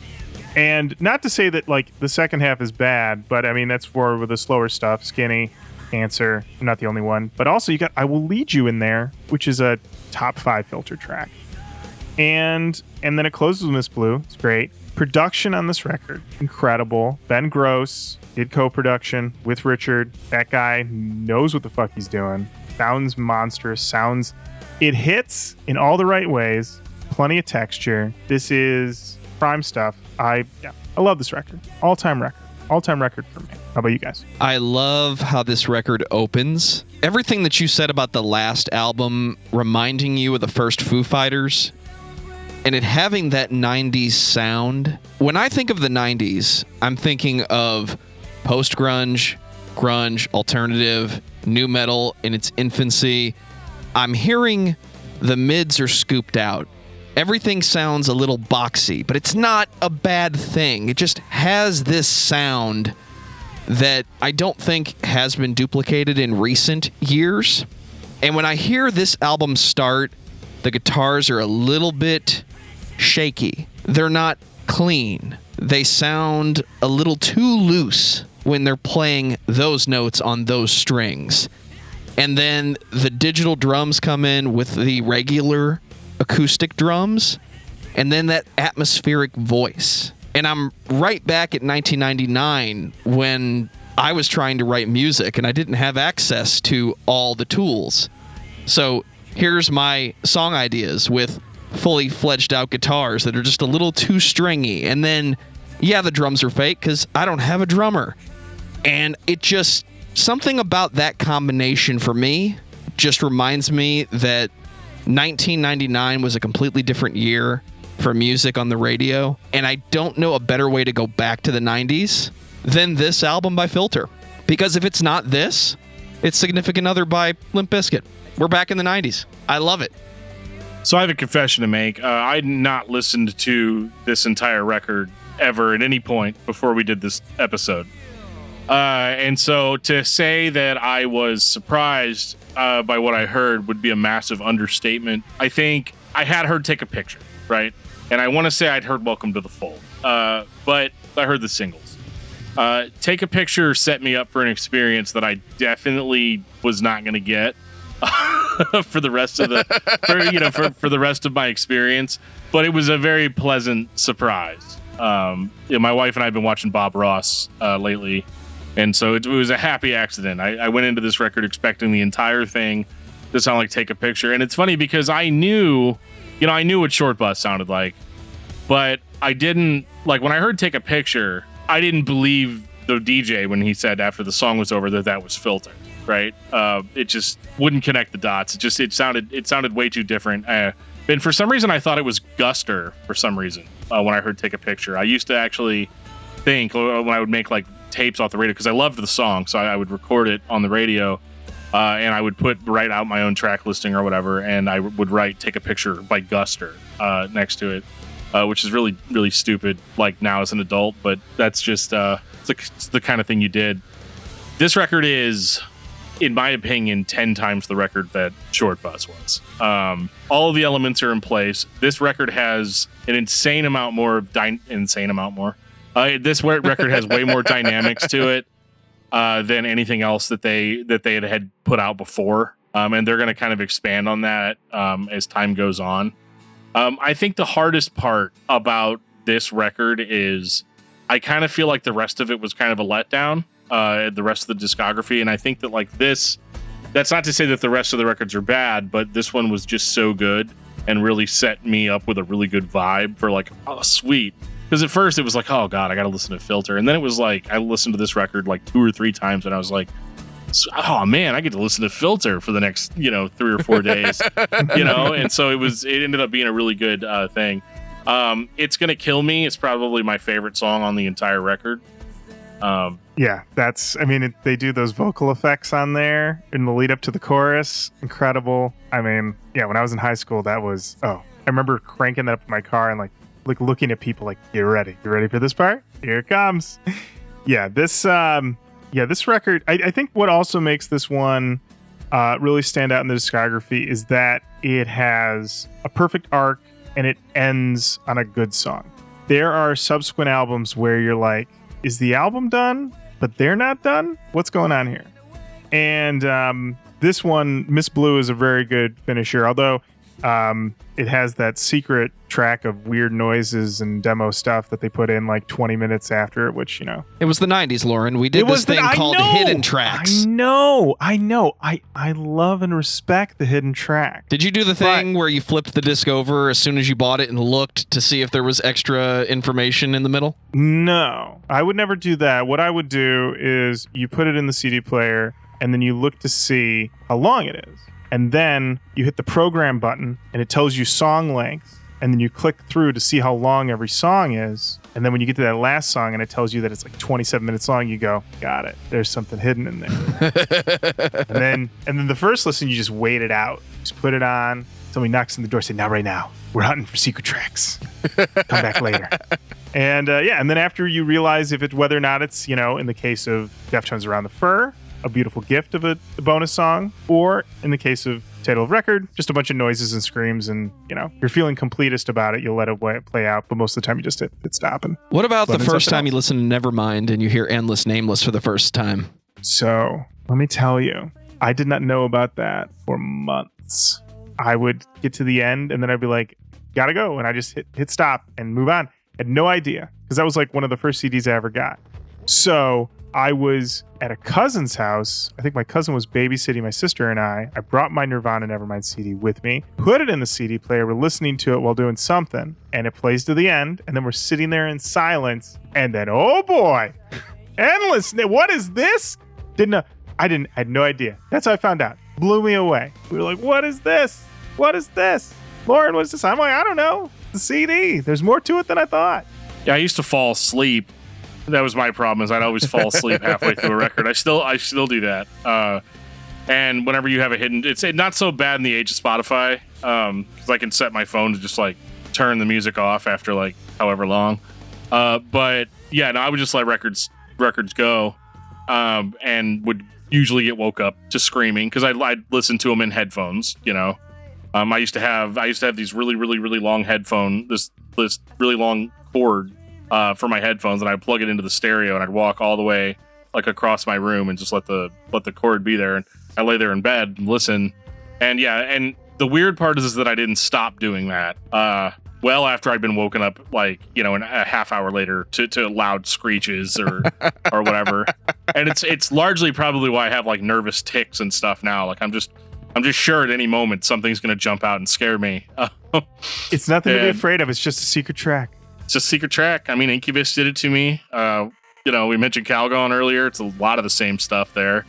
And not to say that like the second half is bad, but that's more with the slower stuff. Skinny, Answer, I'm not the only one. But also you got I Will Lead You in there, which is a top 5 Filter track. And then it closes with Miss Blue. It's great. Production on this record, incredible. Ben Gross did co-production with Richard. That guy knows what the fuck he's doing. Sounds monstrous. It hits in all the right ways. Plenty of texture. This is prime stuff. I love this record. All-time record for me. How about you guys? I love how this record opens. Everything that you said about the last album reminding you of the first Foo Fighters, and it having that 90s sound. When I think of the 90s, I'm thinking of post-grunge, grunge, alternative, new metal in its infancy. I'm hearing the mids are scooped out. Everything sounds a little boxy, but it's not a bad thing. It just has this sound that I don't think has been duplicated in recent years. And when I hear this album start, the guitars are a little bit shaky. They're not clean. They sound a little too loose when they're playing those notes on those strings. And then the digital drums come in with the regular acoustic drums, and then that atmospheric voice. And I'm right back at 1999 when I was trying to write music and I didn't have access to all the tools. So here's my song ideas with fully fledged out guitars that are just a little too stringy. And then, yeah, the drums are fake because I don't have a drummer. And it just, something about that combination for me just reminds me that 1999 was a completely different year for music on the radio. And I don't know a better way to go back to the 90s than this album by Filter. Because if it's not this, it's Significant Other by Limp Bizkit. We're back in the 90s. I love it. So I have a confession to make. I had not listened to this entire record ever at any point before we did this episode. And so to say that I was surprised by what I heard would be a massive understatement. I think I had heard Take a Picture, right? And I want to say I'd heard Welcome to the Fold. But I heard the singles. Take a Picture set me up for an experience that I definitely was not going to get for the rest of the for the rest of my experience. But it was a very pleasant surprise. My wife and I have been watching Bob Ross lately, and so it was a happy accident. I went into this record expecting the entire thing to sound like Take a Picture, and it's funny because I knew what Short Bus sounded like, but I didn't like when I heard Take a Picture. I didn't believe the DJ when he said after the song was over that was Filter. Right? It just wouldn't connect the dots. It sounded way too different. And for some reason, I thought it was Guster for some reason when I heard Take a Picture. I used to actually think when I would make like tapes off the radio, because I loved the song, so I would record it on the radio, and I would write out my own track listing or whatever, and I would write Take a Picture by Guster next to it, which is really, really stupid, like now as an adult, but that's just it's the kind of thing you did. This record is, in my opinion, 10 times the record that Short Bus was. All of the elements are in place. This record has an insane amount more. This record has way more dynamics to it than anything else that they had put out before, and they're going to kind of expand on that as time goes on. I think the hardest part about this record is I kind of feel like the rest of it was kind of a letdown. The rest of the discography, and I think that like this, that's not to say that the rest of the records are bad, but this one was just so good and really set me up with a really good vibe for like, oh sweet, because at first it was like, oh god, I gotta listen to Filter, and then it was like I listened to this record like 2 or 3 times and I was like, oh man, I get to listen to Filter for the next 3 or 4 days. And so it ended up being a really good thing. It's Gonna Kill Me. It's probably my favorite song on the entire record. Yeah, they do those vocal effects on there in the lead up to the chorus. Incredible. I mean, yeah, when I was in high school, that was, I remember cranking that up in my car and like looking at people like, you ready for this part? Here it comes. This record, I think what also makes this one really stand out in the discography is that it has a perfect arc and it ends on a good song. There are subsequent albums where you're like, is the album done, but they're not done? What's going on here? And this one, Miss Blue, is a very good finisher, although it has that secret track of weird noises and demo stuff that they put in like 20 minutes after it, which, It was the 90s, Lorin. We did this thing called hidden tracks. I know. I love and respect the hidden track. Did you do the thing where you flipped the disc over as soon as you bought it and looked to see if there was extra information in the middle? No, I would never do that. What I would do is you put it in the CD player and then you look to see how long it is. And then you hit the program button and it tells you song length. And then you click through to see how long every song is. And then when you get to that last song and it tells you that it's like 27 minutes long, you go, got it. There's something hidden in there. and then the first listen, you just wait it out. Just put it on. Somebody knocks on the door, say, now, right now, we're hunting for secret tracks. Come back later. And and then after you realize whether or not it's, in the case of Deftones Around the Fur, a beautiful gift of a bonus song, or in the case of Title of Record, just a bunch of noises and screams, and you're feeling completist about it, you'll let it play out, but most of the time you just hit stop. And what about the first time you listen to Nevermind and you hear Endless Nameless for the first time? So let me tell you, I did not know about that for months. I would get to the end and then I'd be like, gotta go. And I just hit stop and move on. Had no idea because that was like one of the first CDs I ever got. So I was at a cousin's house. I think my cousin was babysitting my sister and I. I brought my Nirvana Nevermind CD with me, put it in the CD player. We're listening to it while doing something, and it plays to the end. And then we're sitting there in silence. And then, oh boy, endless. What is this? I had no idea. That's how I found out. Blew me away. We were like, what is this? What is this? Lauren, what is this? I'm like, I don't know. The CD. There's more to it than I thought. Yeah, I used to fall asleep. That was my problem. Is I'd always fall asleep halfway through a record. I still do that. And whenever you have a hidden, it's not so bad in the age of Spotify, because I can set my phone to just like turn the music off after like however long. But yeah, no, I would just let records go, and would usually get woke up to screaming because I'd listen to them in headphones. You know, I used to have these really long this really long cord for my headphones, and I'd plug it into the stereo and I'd walk all the way like across my room and just let the cord be there, and I lay there in bed and listen. And yeah, and the weird part is that I didn't stop doing that well after I'd been woken up, like, you know, a half hour later to loud screeches or whatever. And it's largely probably why I have like nervous tics and stuff now. Like I'm just sure at any moment something's gonna jump out and scare me. It's nothing to be afraid of. It's just a secret track. It's a secret track. I mean, Incubus did it to me. You know, we mentioned Calgon earlier. It's a lot of the same stuff there.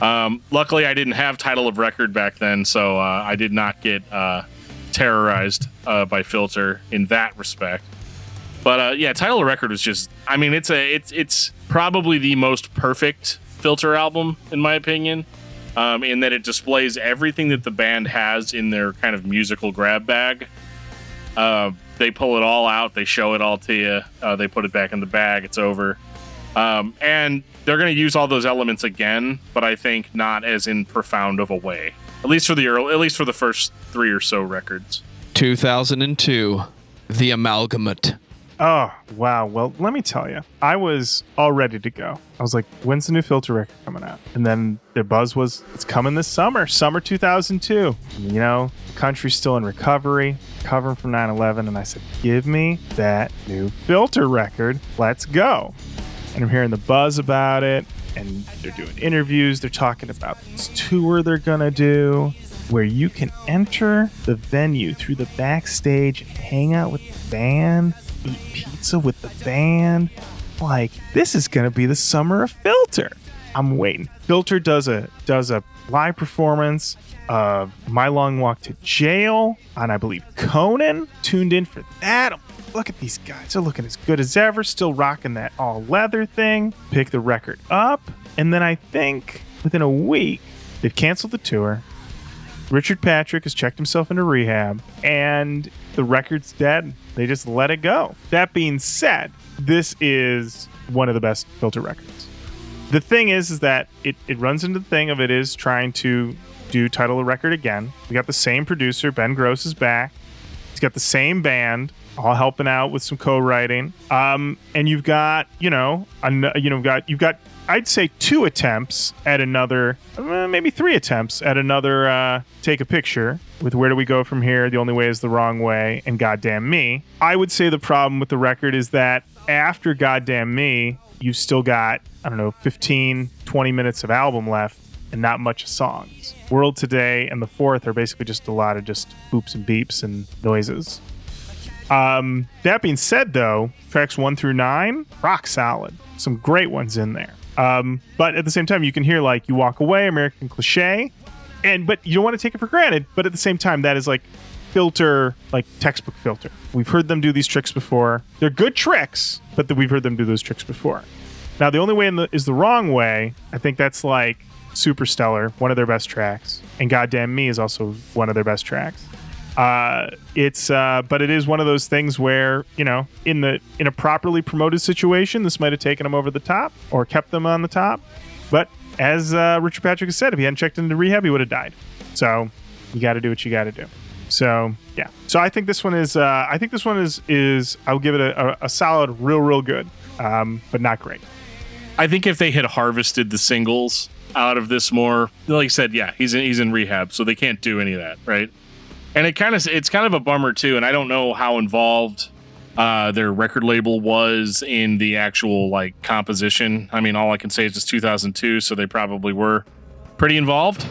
Luckily, I didn't have title of record back then, so I did not get terrorized by Filter in that respect. But yeah, title of record was just. I mean, it's probably the most perfect Filter album in my opinion, in that it displays everything that the band has in their kind of musical grab bag. They pull it all out. They show it all to you. They put it back in the bag. It's over. And they're going to use all those elements again, but I think not as in profound of a way. At least for the first 3 or so records. 2002, The Amalgamate. Oh, wow. Well, let me tell you, I was all ready to go. I was like, when's the new Filter record coming out? And then their buzz was, it's coming this summer 2002. You know, the country's still in recovery, recovering from 9/11. And I said, give me that new Filter record. Let's go. And I'm hearing the buzz about it. And they're doing interviews. They're talking about this tour they're going to do, where you can enter the venue through the backstage and hang out with the band, eat pizza with the band. Like, this is gonna be the summer of Filter. I'm waiting. Filter does a live performance of My Long Walk to Jail on, I believe, Conan. Tuned in for that. Look at these guys. They're looking as good as ever. Still rocking that all leather thing. Pick the record up, and then I think within a week they've canceled the tour. Richard Patrick has checked himself into rehab, and the record's dead. They just let it go. That being said, this is one of the best Filter records. The thing is that it runs into the thing of it is trying to do title of record again. We got the same producer, Ben Gross is back. He's got the same band, all helping out with some co-writing. And you've got, you've got I'd say 2 attempts at another, maybe 3 attempts at another Take a Picture with Where Do We Go From Here, The Only Way Is the Wrong Way, and Goddamn Me. I would say the problem with the record is that after Goddamn Me, you've still got, 15, 20 minutes of album left and not much songs. World Today and the Fourth are basically just a lot of just boops and beeps and noises. That being said, though, tracks 1 through 9, rock solid. Some great ones in there. But at the same time, you can hear like You Walk Away, American Cliché, but you don't want to take it for granted. But at the same time, that is like Filter, like textbook Filter. We've heard them do these tricks before. They're good tricks, but we've heard them do those tricks before. Now, The Only Way is the Wrong Way. I think that's like Super Stellar, one of their best tracks, and Goddamn Me is also one of their best tracks. But it is one of those things where, in a properly promoted situation, this might have taken them over the top or kept them on the top. But as Richard Patrick has said, if he hadn't checked into rehab, he would have died. So you got to do what you got to do. So yeah. So I think this one is. I will give it a solid, real good, but not great. I think if they had harvested the singles out of this more. Like I said, yeah, he's in rehab, so they can't do any of that, right? And it's kind of a bummer too. And I don't know how involved their record label was in the actual like composition. I mean, all I can say is it's 2002, so they probably were pretty involved.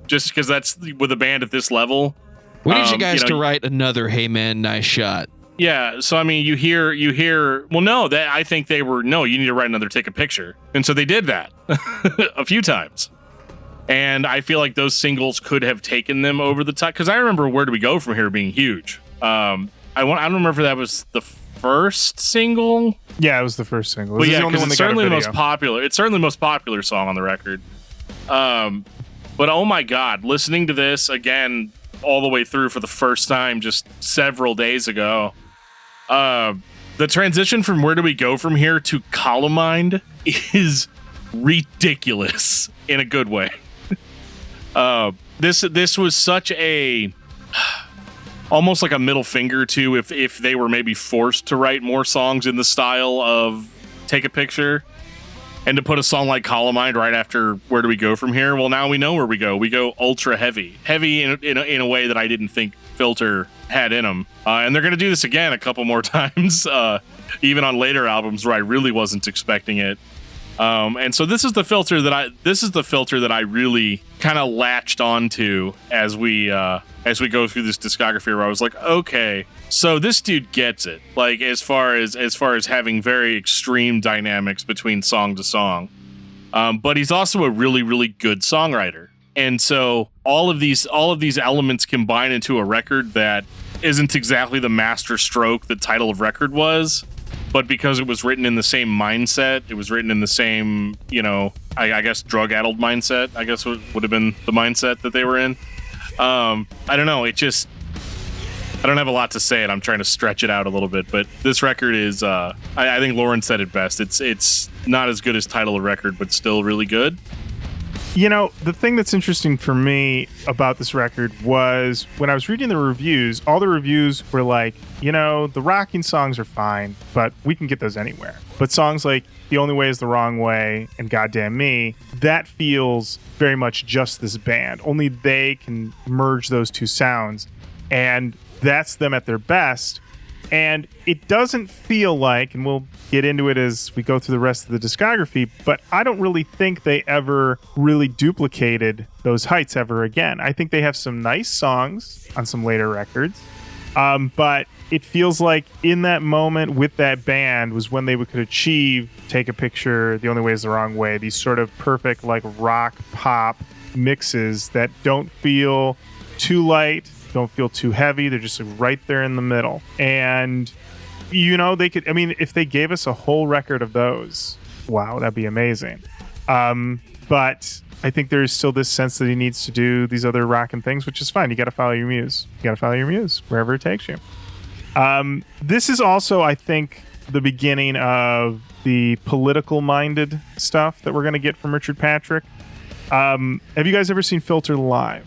Just because that's with a band at this level. We need you guys to write another "Hey Man, Nice Shot." Yeah, so I mean, you hear. Well, no, that I think they were. No, you need to write another "Take a Picture," and so they did that a few times. And I feel like those singles could have taken them over the top, because I remember "Where Do We Go From Here" being huge. I don't remember if that was the first single. Yeah, it was the first single. But yeah, because it's certainly the most popular. It's certainly the most popular song on the record. But oh my God, listening to this again all the way through for the first time just several days ago, the transition from "Where Do We Go From Here" to "Columbine" is ridiculous in a good way. This was such a almost like a middle finger to if they were maybe forced to write more songs in the style of "Take a Picture," and to put a song like "Columbine" right after "Where Do We Go From Here." Well, now we know where we go. We go ultra heavy in a way that I didn't think Filter had in them. And they're going to do this again a couple more times, even on later albums where I really wasn't expecting it. And so this is the filter that I really kind of latched onto as we go through this discography, where I was like, okay, so this dude gets it. Like as far as having very extreme dynamics between song to song, but he's also a really, really good songwriter. And so all of these elements combine into a record that isn't exactly the master stroke the title of record was. But because it was written in the same mindset, it was written in the same, I guess drug-addled mindset, I guess would have been the mindset that they were in. I don't know. I don't have a lot to say, and I'm trying to stretch it out a little bit. But this record is, I think Lorin said it best. It's not as good as title of record, but still really good. The thing that's interesting for me about this record was when I was reading the reviews, all the reviews were like, the rocking songs are fine, but we can get those anywhere. But songs like "The Only Way Is the Wrong Way" and "Goddamn Me," that feels very much just this band. Only they can merge those two sounds, and that's them at their best. And it doesn't feel like, and we'll get into it as we go through the rest of the discography, but I don't really think they ever really duplicated those heights ever again. I think they have some nice songs on some later records, but it feels like in that moment with that band was when they could achieve "Take a Picture," "The Only Way Is the Wrong Way," these sort of perfect like rock pop mixes that don't feel too light, don't feel too heavy. They're just right there in the middle. And, they could, if they gave us a whole record of those, wow, that'd be amazing. But I think there's still this sense that he needs to do these other rockin' things, which is fine. You got to follow your muse. Wherever it takes you. This is also, I think, the beginning of the political-minded stuff that we're going to get from Richard Patrick. Have you guys ever seen Filter live?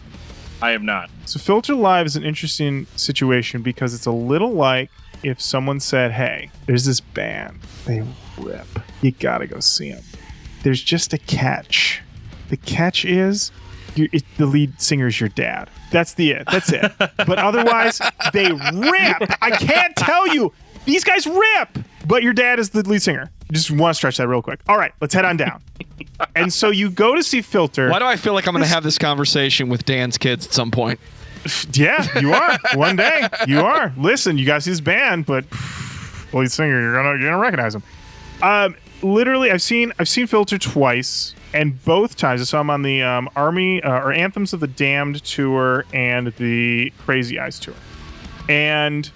I have not. So Filter Live is an interesting situation because it's a little like if someone said, hey, there's this band, they rip. You gotta go see them. There's just a catch. The catch is the lead singer's your dad. That's it. But otherwise, they rip. I can't tell you. These guys rip. But your dad is the lead singer. Just want to stretch that real quick. All right, let's head on down. And so you go to see Filter. Why do I feel like I'm going to have this conversation with Dan's kids at some point? Yeah, you are. One day, you are. Listen, you guys see this band, but lead singer, you're gonna recognize him. Literally, I've seen Filter twice, and both times I saw him on the Army or Anthems of the Damned tour and the Crazy Eyes tour. And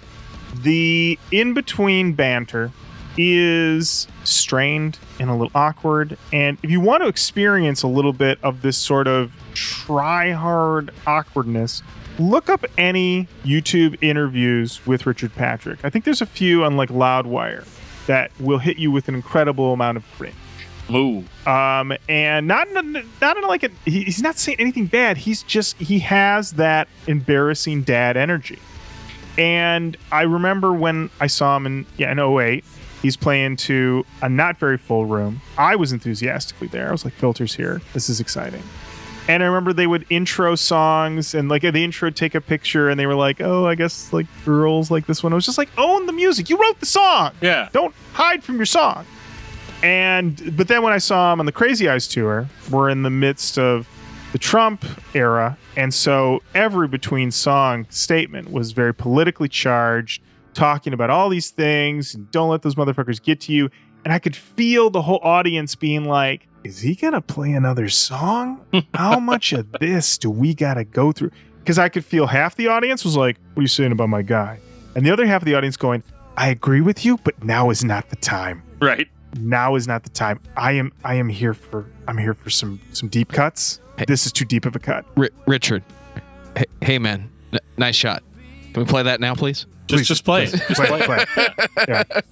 the in-between banter is strained and a little awkward. And if you want to experience a little bit of this sort of try-hard awkwardness, look up any YouTube interviews with Richard Patrick. I think there's a few on like Loudwire that will hit you with an incredible amount of cringe. Ooh. And not in like a, he's not saying anything bad. He has that embarrassing dad energy. And I remember when I saw him in 08, He's playing to a not very full room. I was enthusiastically there. I was like, Filter's here. This is exciting. And I remember they would intro songs and like at the intro take a picture and they were like, oh, I guess like girls like this one. I was just like, own the music. You wrote the song. Yeah. Don't hide from your song. But then when I saw him on the Crazy Eyes tour, we're in the midst of the Trump era. And so every between song statement was very politically charged, talking about all these things and don't let those motherfuckers get to you. And I could feel the whole audience being like, is he going to play another song? How much of this do we got to go through? Because I could feel half the audience was like, what are you saying about my guy? And the other half of the audience going, I agree with you, but now is not the time. Right. Now is not the time. I'm here for some deep cuts. Hey. This is too deep of a cut. Richard. Hey man. Nice shot. Can we play that now, please? Just play it. Just play it.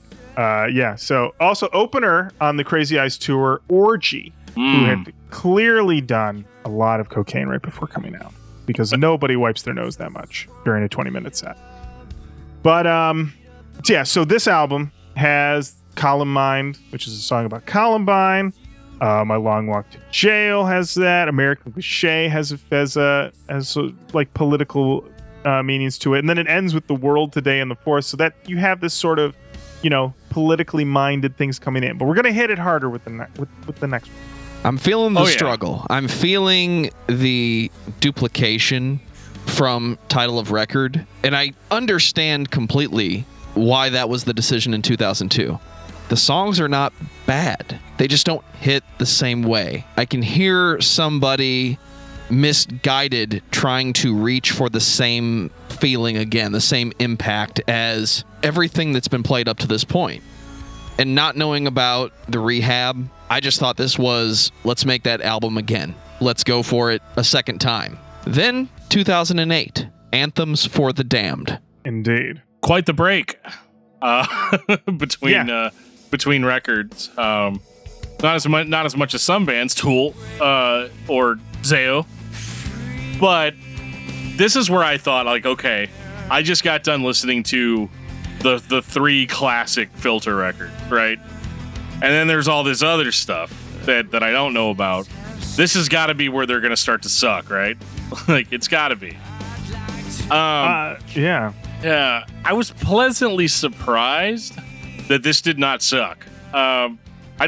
Yeah. So also opener on the Crazy Eyes tour, Orgy, who had clearly done a lot of cocaine right before coming out because nobody wipes their nose that much during a 20-minute set. But yeah. So this album has Columbine, which is a song about Columbine. My Long Walk to Jail has that. American Cliché has like political meanings to it, and then it ends with The World Today in the Forest, so that you have this sort of, politically minded things coming in. But we're gonna hit it harder with the next one. I'm feeling the struggle. I'm feeling the duplication from title of record, and I understand completely why that was the decision in 2002. The songs are not bad. They just don't hit the same way. I can hear somebody misguided trying to reach for the same feeling again, the same impact as everything that's been played up to this point. And not knowing about the rehab, I just thought this was, let's make that album again. Let's go for it a second time. Then 2008, Anthems for the Damned. Indeed. Quite the break between records. Not as much as some bands, Tool or Zao. But this is where I thought, like, okay, I just got done listening to the three classic Filter records, right? And then there's all this other stuff that I don't know about. This has got to be where they're going to start to suck, right? Like, it's got to be. Yeah. Yeah. I was pleasantly surprised that this did not suck. I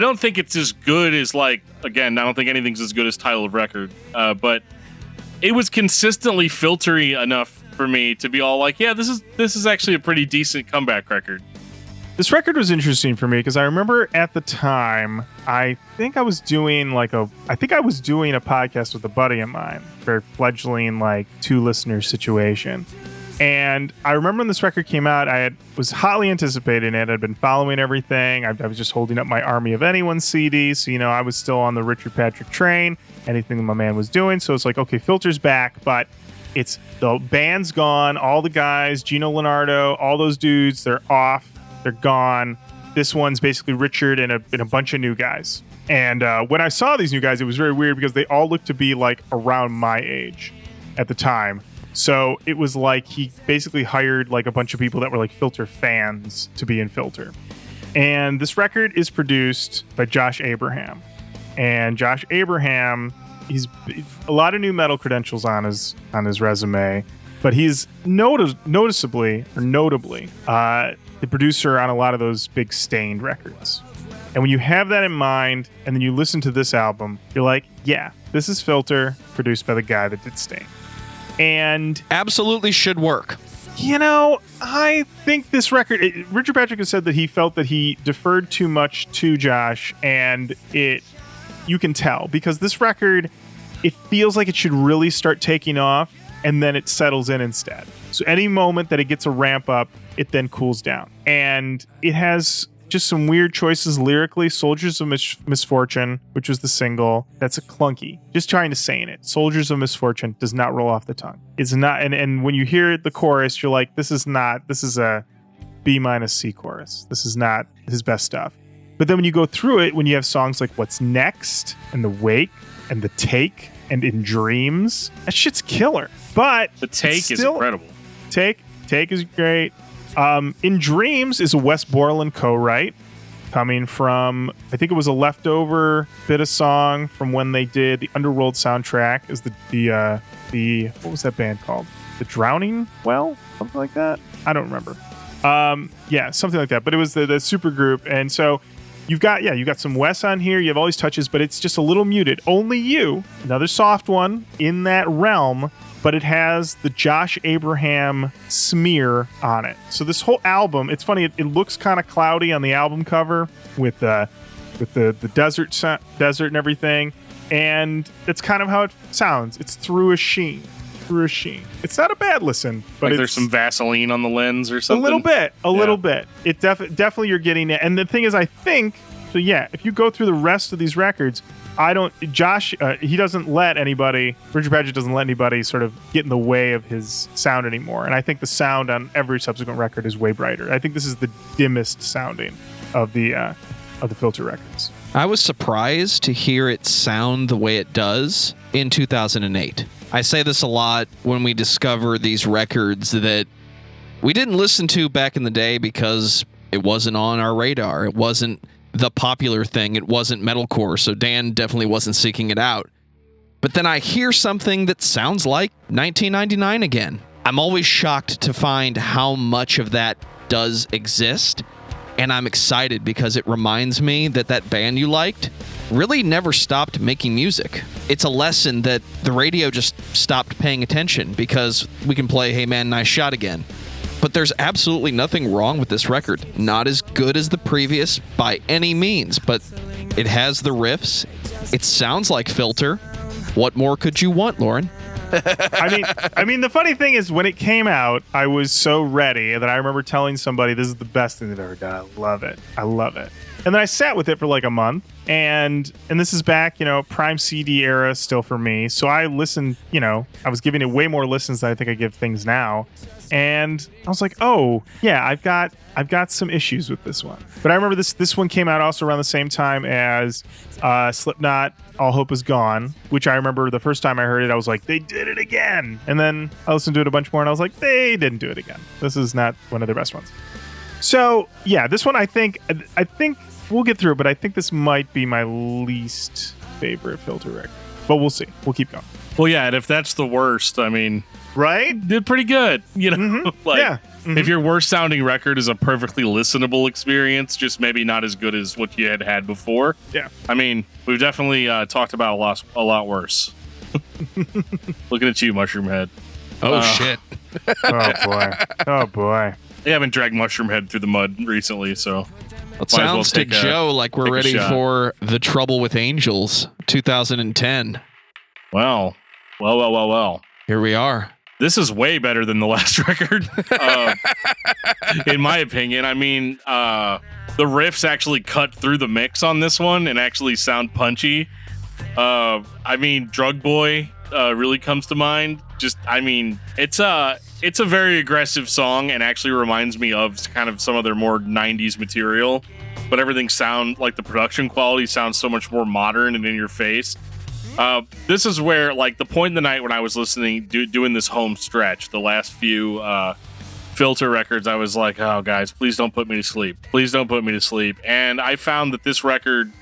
don't think it's as good as, like, again, I don't think anything's as good as title of record, but it was consistently filtery enough for me to be all like, yeah, this is actually a pretty decent comeback record. This record was interesting for me because I remember at the time, I think I was doing a podcast with a buddy of mine, very fledgling, like 2-listener situation. And I remember when this record came out, was hotly anticipating it. I'd been following everything. I was just holding up my Army of Anyone CD. So, I was still on the Richard Patrick train, anything that my man was doing. So it's like, okay, Filter's back, but it's the band's gone. All the guys, Gino Leonardo, all those dudes, they're off. They're gone. This one's basically Richard and a bunch of new guys. And when I saw these new guys, it was very weird because they all looked to be like around my age at the time. So it was like he basically hired like a bunch of people that were like Filter fans to be in Filter. And this record is produced by Josh Abraham. And Josh Abraham, he's a lot of new metal credentials on his resume, but he's notably the producer on a lot of those big Stained records. And when you have that in mind, and then you listen to this album, you're like, yeah, this is Filter, produced by the guy that did Stained. And absolutely should work. I think this record, Richard Patrick has said that he felt that he deferred too much to Josh, and you can tell because this record, it feels like it should really start taking off, and then it settles in instead. So any moment that it gets a ramp up, it then cools down. And it has just some weird choices lyrically. Soldiers of Misfortune, which was the single, that's a clunky. Just trying to say it. Soldiers of Misfortune does not roll off the tongue. It's not, and when you hear the chorus, you're like, this is a B-C chorus. This is not his best stuff. But then when you go through it, when you have songs like What's Next, and The Wake, and The Take, and In Dreams, that shit's killer. But The Take is incredible. Take is great. In Dreams is a Wes Borland co-write, coming from, I think it was a leftover bit of song from when they did the Underworld soundtrack. Is the what was that band called? The Drowning Well, something like that. I don't remember. Yeah, something like that. But it was the super group, and so you've got some Wes on here. You have all these touches, but it's just a little muted. Only You, another soft one in that realm, but it has the Josh Abraham smear on it. So this whole album, it's funny. It looks kind of cloudy on the album cover with the desert and everything, and it's kind of how it sounds. It's through a sheen. It's not a bad listen, but like there's some Vaseline on the lens or something. A little bit. It definitely you're getting it. And the thing is, I think so. Yeah, if you go through the rest of these records, Josh, he doesn't let anybody. Richard Paget doesn't let anybody sort of get in the way of his sound anymore. And I think the sound on every subsequent record is way brighter. I think this is the dimmest sounding of the Filter records. I was surprised to hear it sound the way it does in 2008. I say this a lot when we discover these records that we didn't listen to back in the day because it wasn't on our radar. It wasn't the popular thing. It wasn't metalcore, so Dan definitely wasn't seeking it out. But then I hear something that sounds like 1999 again. I'm always shocked to find how much of that does exist, and I'm excited because it reminds me that band you liked really never stopped making music. It's a lesson that the radio just stopped paying attention because we can play Hey Man, Nice Shot again. But there's absolutely nothing wrong with this record. Not as good as the previous by any means, but it has the riffs. It sounds like Filter. What more could you want, Lorin? I mean, the funny thing is when it came out, I was so ready that I remember telling somebody this is the best thing they've ever done. I love it. And then I sat with it for like a month, and this is back, prime CD era still for me. So I listened, I was giving it way more listens than I think I give things now. And I was like, oh yeah, I've got some issues with this one. But I remember this one came out also around the same time as Slipknot, All Hope Is Gone, which I remember the first time I heard it, I was like, they did it again. And then I listened to it a bunch more, and I was like, they didn't do it again. This is not one of their best ones. So yeah, this one I think we'll get through it, but I think this might be my least favorite Filter record. But we'll see. We'll keep going. Well, yeah, and if that's the worst, I mean, right? Did pretty good, Mm-hmm. Yeah. Mm-hmm. If your worst sounding record is a perfectly listenable experience, just maybe not as good as what you had before. Yeah. I mean, we've definitely talked about a lot worse. Looking at you, Mushroom Head. Oh shit. Oh boy. They haven't dragged Mushroom Head through the mud recently, so it sounds to Joe like we're ready for The Trouble with Angels 2010. Well. Here we are. This is way better than the last record, in my opinion. I mean, the riffs actually cut through the mix on this one and actually sound punchy. I mean, Drug Boy really comes to mind. It's a very aggressive song and actually reminds me of kind of some of their more 90s material. But everything sounds like the production quality sounds so much more modern and in your face. This is where, like, the point in the night when I was listening, doing this home stretch, the last few Filter records, I was like, oh, guys, please don't put me to sleep. Please don't put me to sleep. And I found that this record,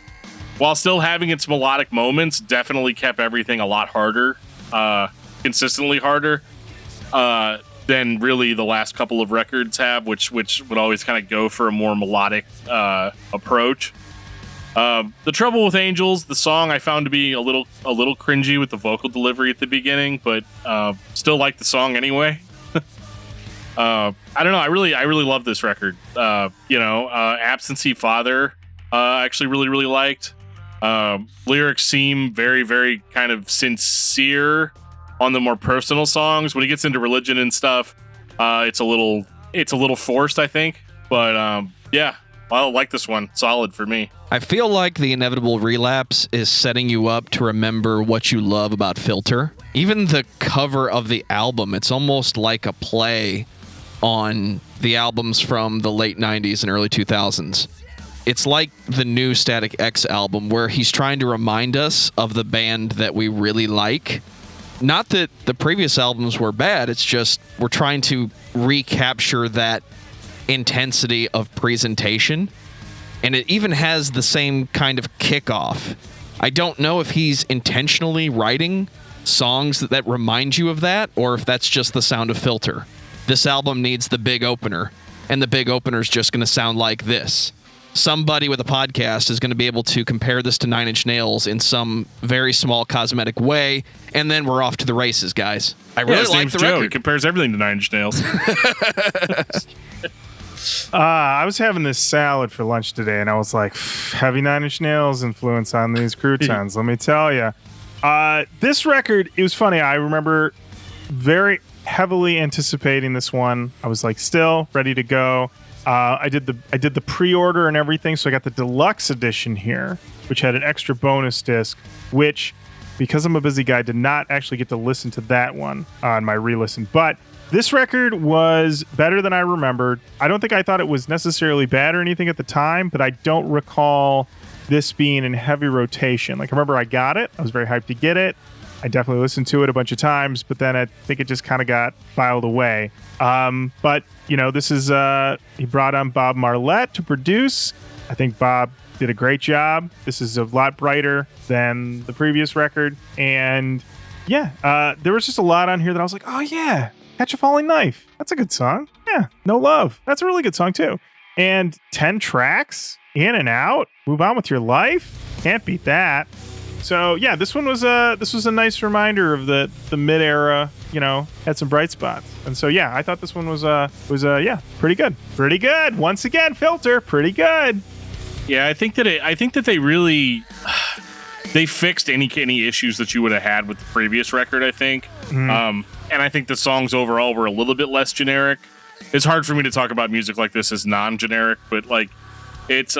while still having its melodic moments, definitely kept everything a lot harder, consistently harder, than really the last couple of records have, which would always kind of go for a more melodic approach. The Trouble with Angels, the song I found to be a little cringy with the vocal delivery at the beginning, but still like the song anyway. I don't know. I really love this record. Absentee Father, actually really liked. Lyrics seem very, very kind of sincere on the more personal songs. When he gets into religion and stuff, it's a little forced, I think. But yeah. I like this one. Solid for me. I feel like The Inevitable Relapse is setting you up to remember what you love about Filter. Even the cover of the album, it's almost like a play on the albums from the late 90s and early 2000s. It's like the new Static X album where he's trying to remind us of the band that we really like. Not that the previous albums were bad, it's just we're trying to recapture that intensity of presentation. and it even has the same kind of kickoff. I don't know if he's intentionally writing songs that remind you of that, or if that's just the sound of Filter. This album needs the big opener, and the big opener is just going to sound like this. Somebody with a podcast is going to be able to compare this to Nine Inch Nails in some very small cosmetic way, and then we're off to the races, guys. I really like the Joe. record. He compares everything to Nine Inch Nails. I was having this salad for lunch today, and I was like, heavy Nine Inch Nails influence on these croutons. Let me tell you. This record, it was funny. I remember very heavily anticipating this one. I was like, still ready to go. I did the pre-order and everything, so I got the deluxe edition here, which had an extra bonus disc, which, because I'm a busy guy, did not actually get to listen to that one on my re-listen. But this record was better than I remembered. I don't think I thought it was necessarily bad or anything at the time, but I don't recall this being in heavy rotation. Like, I remember I got it. I was very hyped to get it. I definitely listened to it a bunch of times, but then I think it just kind of got filed away. But, you know, this is, he brought on Bob Marlette to produce. I think Bob did a great job. This is a lot brighter than the previous record. And yeah, there was just a lot on here that I was like, oh yeah, Catch a Falling Knife. That's a good song. Yeah, No Love. That's a really good song too. And 10 tracks, in and out, move on with your life. Can't beat that. So yeah, this was a nice reminder of the mid era. You know, had some bright spots, and so yeah, I thought this one was pretty good. Pretty good. Once again, Filter, pretty good. Yeah, I think that they really they fixed any issues that you would have had with the previous record. I think, and I think the songs overall were a little bit less generic. It's hard for me to talk about music like this as non-generic, but like it's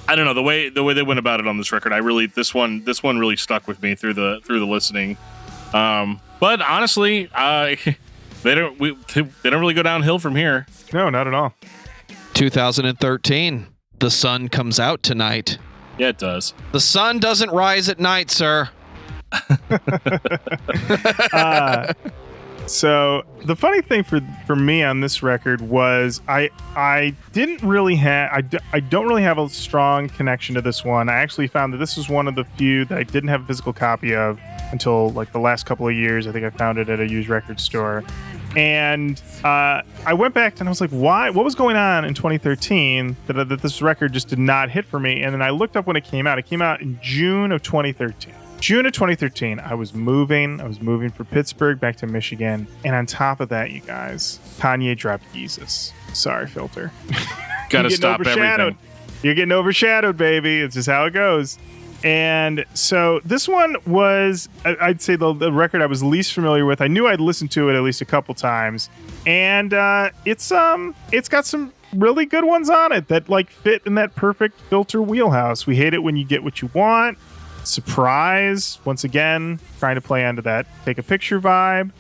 I don't know, the way they went about it on this record. This one really stuck with me through the listening. But honestly, they don't really go downhill from here. No, not at all. 2013. The sun comes out tonight. Yeah, it does. The sun doesn't rise at night, sir. So the funny thing for me on this record was I didn't really have I don't really have a strong connection to this one. I actually found that this was one of the few that I didn't have a physical copy of until like the last couple of years. I think I found it at a used record store, and I went back and I was like, why? What was going on in 2013 that this record just did not hit for me? And then I looked up when it came out. It came out in June of 2013. June of 2013, I was moving for Pittsburgh back to Michigan. And on top of that, you guys, Kanye dropped Jesus. Sorry, Filter. Gotta stop everything. You're getting overshadowed, baby. It's just how it goes. And so this one was, I'd say the record I was least familiar with. I knew I'd listened to it at least a couple times. And it's got some really good ones on it that like fit in that perfect Filter wheelhouse. We Hate It When You Get What You Want. Surprise, once again, trying to play onto that take a picture vibe.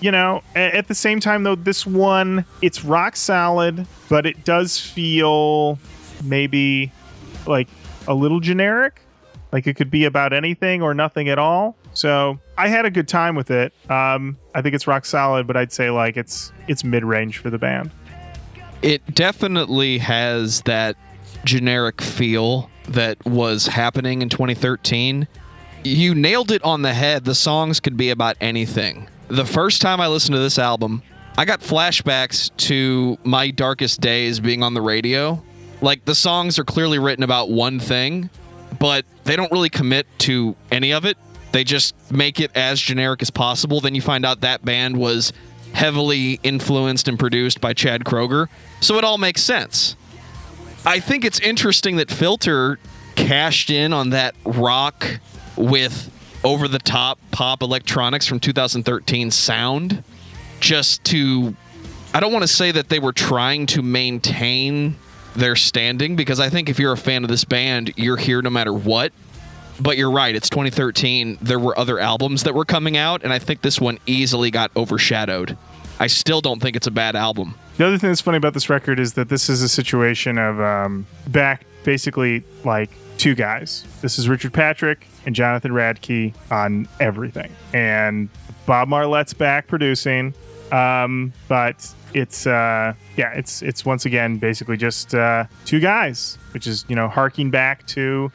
You know, at the same time though, this one, it's rock solid, but it does feel maybe like a little generic, like it could be about anything or nothing at all. So I had a good time with it. I think it's rock solid, but I'd say like it's mid-range for the band. It definitely has that generic feel that was happening in 2013. You nailed it on the head. The songs could be about anything. The first time I listened to this album, I got flashbacks to my darkest days being on the radio. Like, the songs are clearly written about one thing, but they don't really commit to any of it. They just make it as generic as possible. Then you find out that band was heavily influenced and produced by Chad Kroeger, so it all makes sense. I think it's interesting that Filter cashed in on that rock with over-the-top pop electronics from 2013 sound, just to, I don't want to say that they were trying to maintain their standing, because I think if you're a fan of this band, you're here no matter what. But you're right, it's 2013. There were other albums that were coming out, and I think this one easily got overshadowed. I still don't think it's a bad album. The other thing that's funny about this record is that this is a situation of back basically like two guys. This is Richard Patrick and Jonathan Radke on everything. And Bob Marlette's back producing. But it's once again basically just two guys, which is harking back to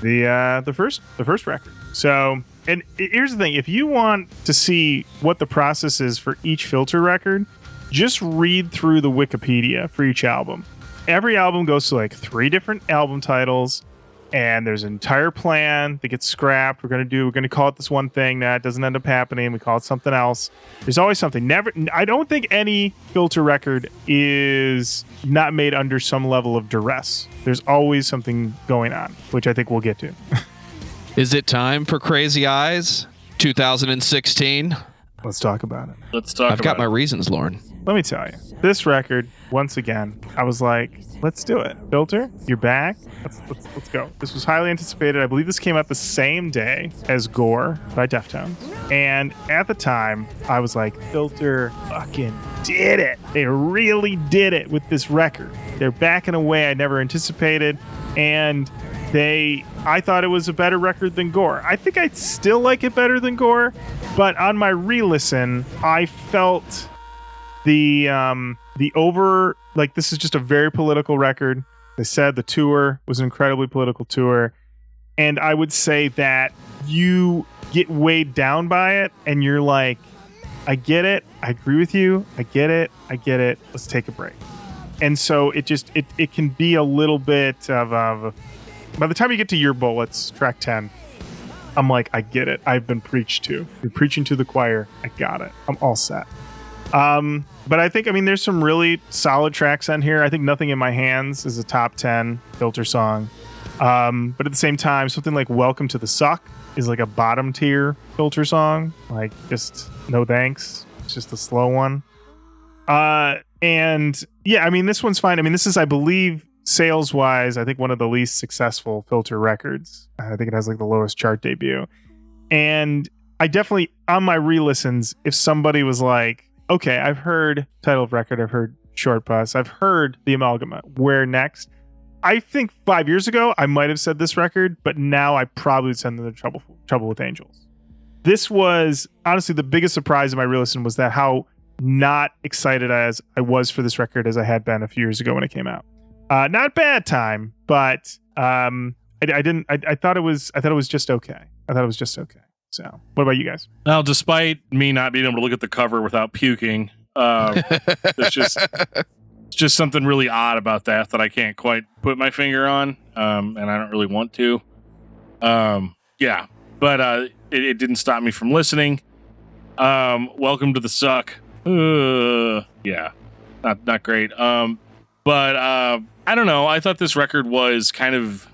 the first record. So, and here's the thing: if you want to see what the process is for each Filter record, just read through the Wikipedia for each album. Every album goes to like 3 different album titles, and there's an entire plan that gets scrapped. We're gonna call it this one thing that doesn't end up happening. We call it something else. There's always something. I don't think any Filter record is not made under some level of duress. There's always something going on, which I think we'll get to. Is it time for Crazy Eyes 2016? Let's talk about it. I've got my reasons, Lorin. Let me tell you, this record, once again, I was like, let's do it. Filter, you're back. Let's go. This was highly anticipated. I believe this came out the same day as Gore by Deftones. And at the time, I was like, Filter fucking did it. They really did it with this record. They're back in a way I never anticipated. And I thought it was a better record than Gore. I think I'd still like it better than Gore, but on my re-listen, I felt the this is just a very political record. They said the tour was an incredibly political tour, and I would say that you get weighed down by it, and you're like, I get it, I agree with you, I get it, let's take a break. And so it can be a little bit of by the time you get to Your Bullets, track 10, I'm like, I get it. I've been preached to. You're preaching to the choir. I got it. I'm all set. But I think, there's some really solid tracks on here. I think Nothing in My Hands is a top 10 Filter song. But at the same time, something like Welcome to the Suck is like a bottom tier Filter song. Like, just no thanks. It's just a slow one. And yeah, this one's fine. This is, I believe, sales wise, I think one of the least successful Filter records. I think it has like the lowest chart debut. And I definitely, on my re-listens, if somebody was like, okay, I've heard title of record, I've heard Short Bus, I've heard the Amalgama, where next? I think 5 years ago, I might have said this record, but now I probably would send them to Trouble with Angels. This was honestly the biggest surprise in my re-listen was that how not excited as I was for this record as I had been a few years ago when it came out. Not bad time, but I thought it was just okay. So, what about you guys? Well, despite me not being able to look at the cover without puking, there's just something really odd about that I can't quite put my finger on, and I don't really want to. Yeah, but it didn't stop me from listening. Welcome to the Suck. Yeah, not great. But I don't know. I thought this record was kind of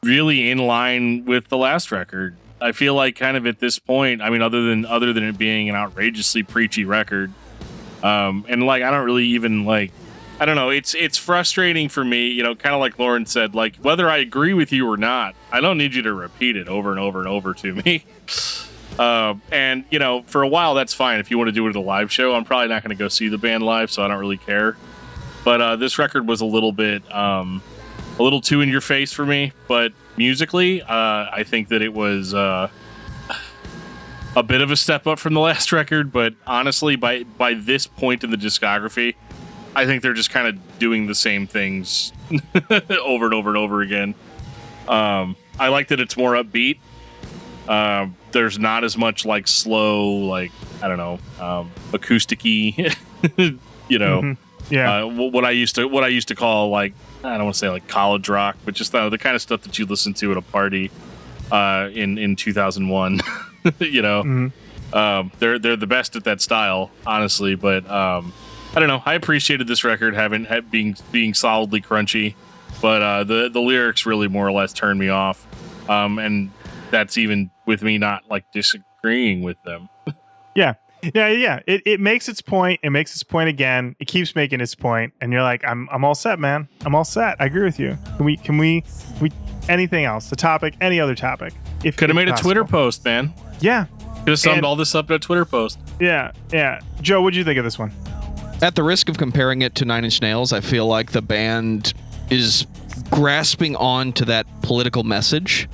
really in line with the last record. I feel like kind of at this point, other than it being an outrageously preachy record, and like I don't really even like, I don't know. It's frustrating for me, kind of like Lorin said, like whether I agree with you or not, I don't need you to repeat it over and over and over to me. And for a while that's fine. If you want to do it at a live show, I'm probably not going to go see the band live, so I don't really care. But this record was a little too in your face for me. But musically, I think that it was a bit of a step up from the last record. But honestly, by this point in the discography, I think they're just kind of doing the same things over and over and over again. I like that it's more upbeat. There's not as much like slow, like I don't know, acousticy, Mm-hmm. Yeah. What I used to call like, I don't want to say like college rock, but just the kind of stuff that you listen to at a party in 2001. Mm-hmm. They're the best at that style, honestly. But I don't know. I appreciated this record being solidly crunchy, but the lyrics really more or less turned me off, and that's even with me not like disagreeing with them. Yeah. It makes its point. It makes its point again. It keeps making its point, and you're like, I'm all set, man. I'm all set. I agree with you. Can we anything else? The topic, any other topic? Could have made possible. A Twitter post, man. Yeah. Could have summed all this up to a Twitter post. Yeah. Joe, what'd you think of this one? At the risk of comparing it to Nine Inch Nails, I feel like the band is grasping on to that political message,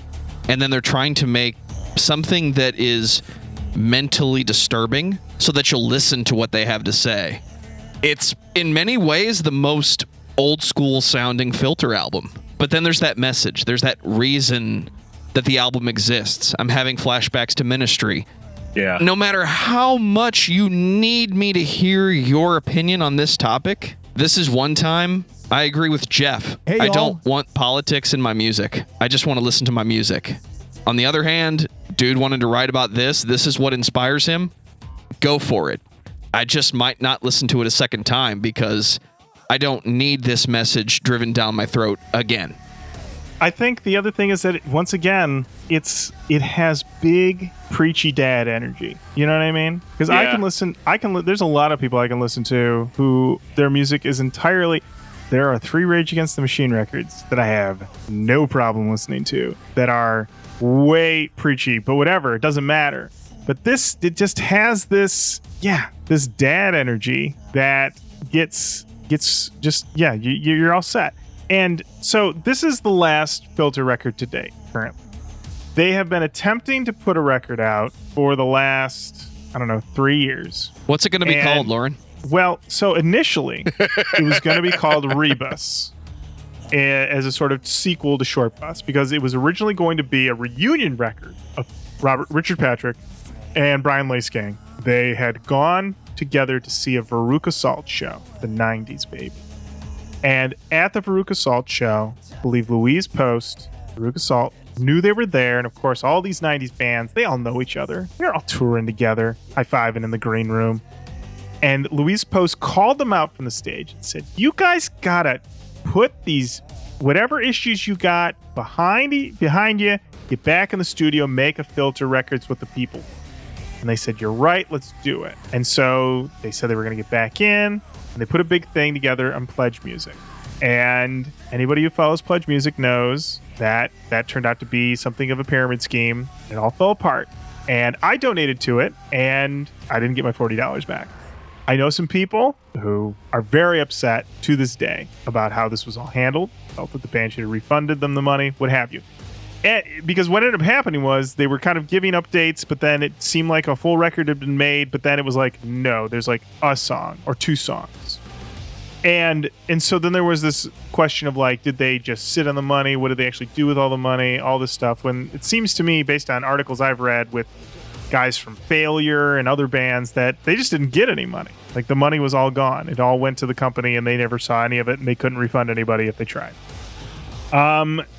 and then they're trying to make something that is mentally disturbing so that you'll listen to what they have to say. It's in many ways the most old school sounding Filter album. But then there's that message. There's that reason that the album exists. I'm having flashbacks to Ministry. Yeah. No matter how much you need me to hear your opinion on this topic, this is one time I agree with Jeff. Hey, I y'all. don't want politics in my music. I just want to listen to my music. On the other hand, dude wanted to write about this. This is what inspires him. Go for it. I just might not listen to it a second time because I don't need this message driven down my throat again. I think the other thing is that once again, it has big preachy dad energy. You know what I mean? Because I can listen. There's a lot of people I can listen to who their music is entirely. There are 3 Rage Against the Machine records that I have no problem listening to that are way preachy, but whatever, it doesn't matter. But it just has this dad energy that gets just you're all set. And so this is the last Filter record to date currently. They have been attempting to put a record out for the last, 3 years. What's it going to be called, Lorin? Well, so initially it was going to be called Rebus as a sort of sequel to Short Bus, because it was originally going to be a reunion record of Richard Patrick and Brian Lacegang. They had gone together to see a Veruca Salt show, the 90s baby. And at the Veruca Salt show, I believe Louise Post, Veruca Salt, knew they were there. And of course, all these 90s bands, they all know each other. They're all touring together, high-fiving in the green room. And Louise Post called them out from the stage and said, you guys gotta put these, whatever issues you got behind you, get back in the studio, make a Filter records with the people. And they said, you're right, let's do it. And so they said they were going to get back in, and they put a big thing together on Pledge Music. And anybody who follows Pledge Music knows that that turned out to be something of a pyramid scheme. It all fell apart. And I donated to it, and I didn't get my $40 back. I know some people who are very upset to this day about how this was all handled, felt that the band should have refunded them the money, what have you. Because what ended up happening was they were kind of giving updates, but then it seemed like a full record had been made, but then it was like, no, there's like a song or 2 songs. And so then there was this question of like, did they just sit on the money? What did they actually do with all the money? All this stuff. When it seems to me, based on articles I've read with guys from Failure and other bands, that they just didn't get any money. Like the money was all gone. It all went to the company and they never saw any of it, and they couldn't refund anybody if they tried.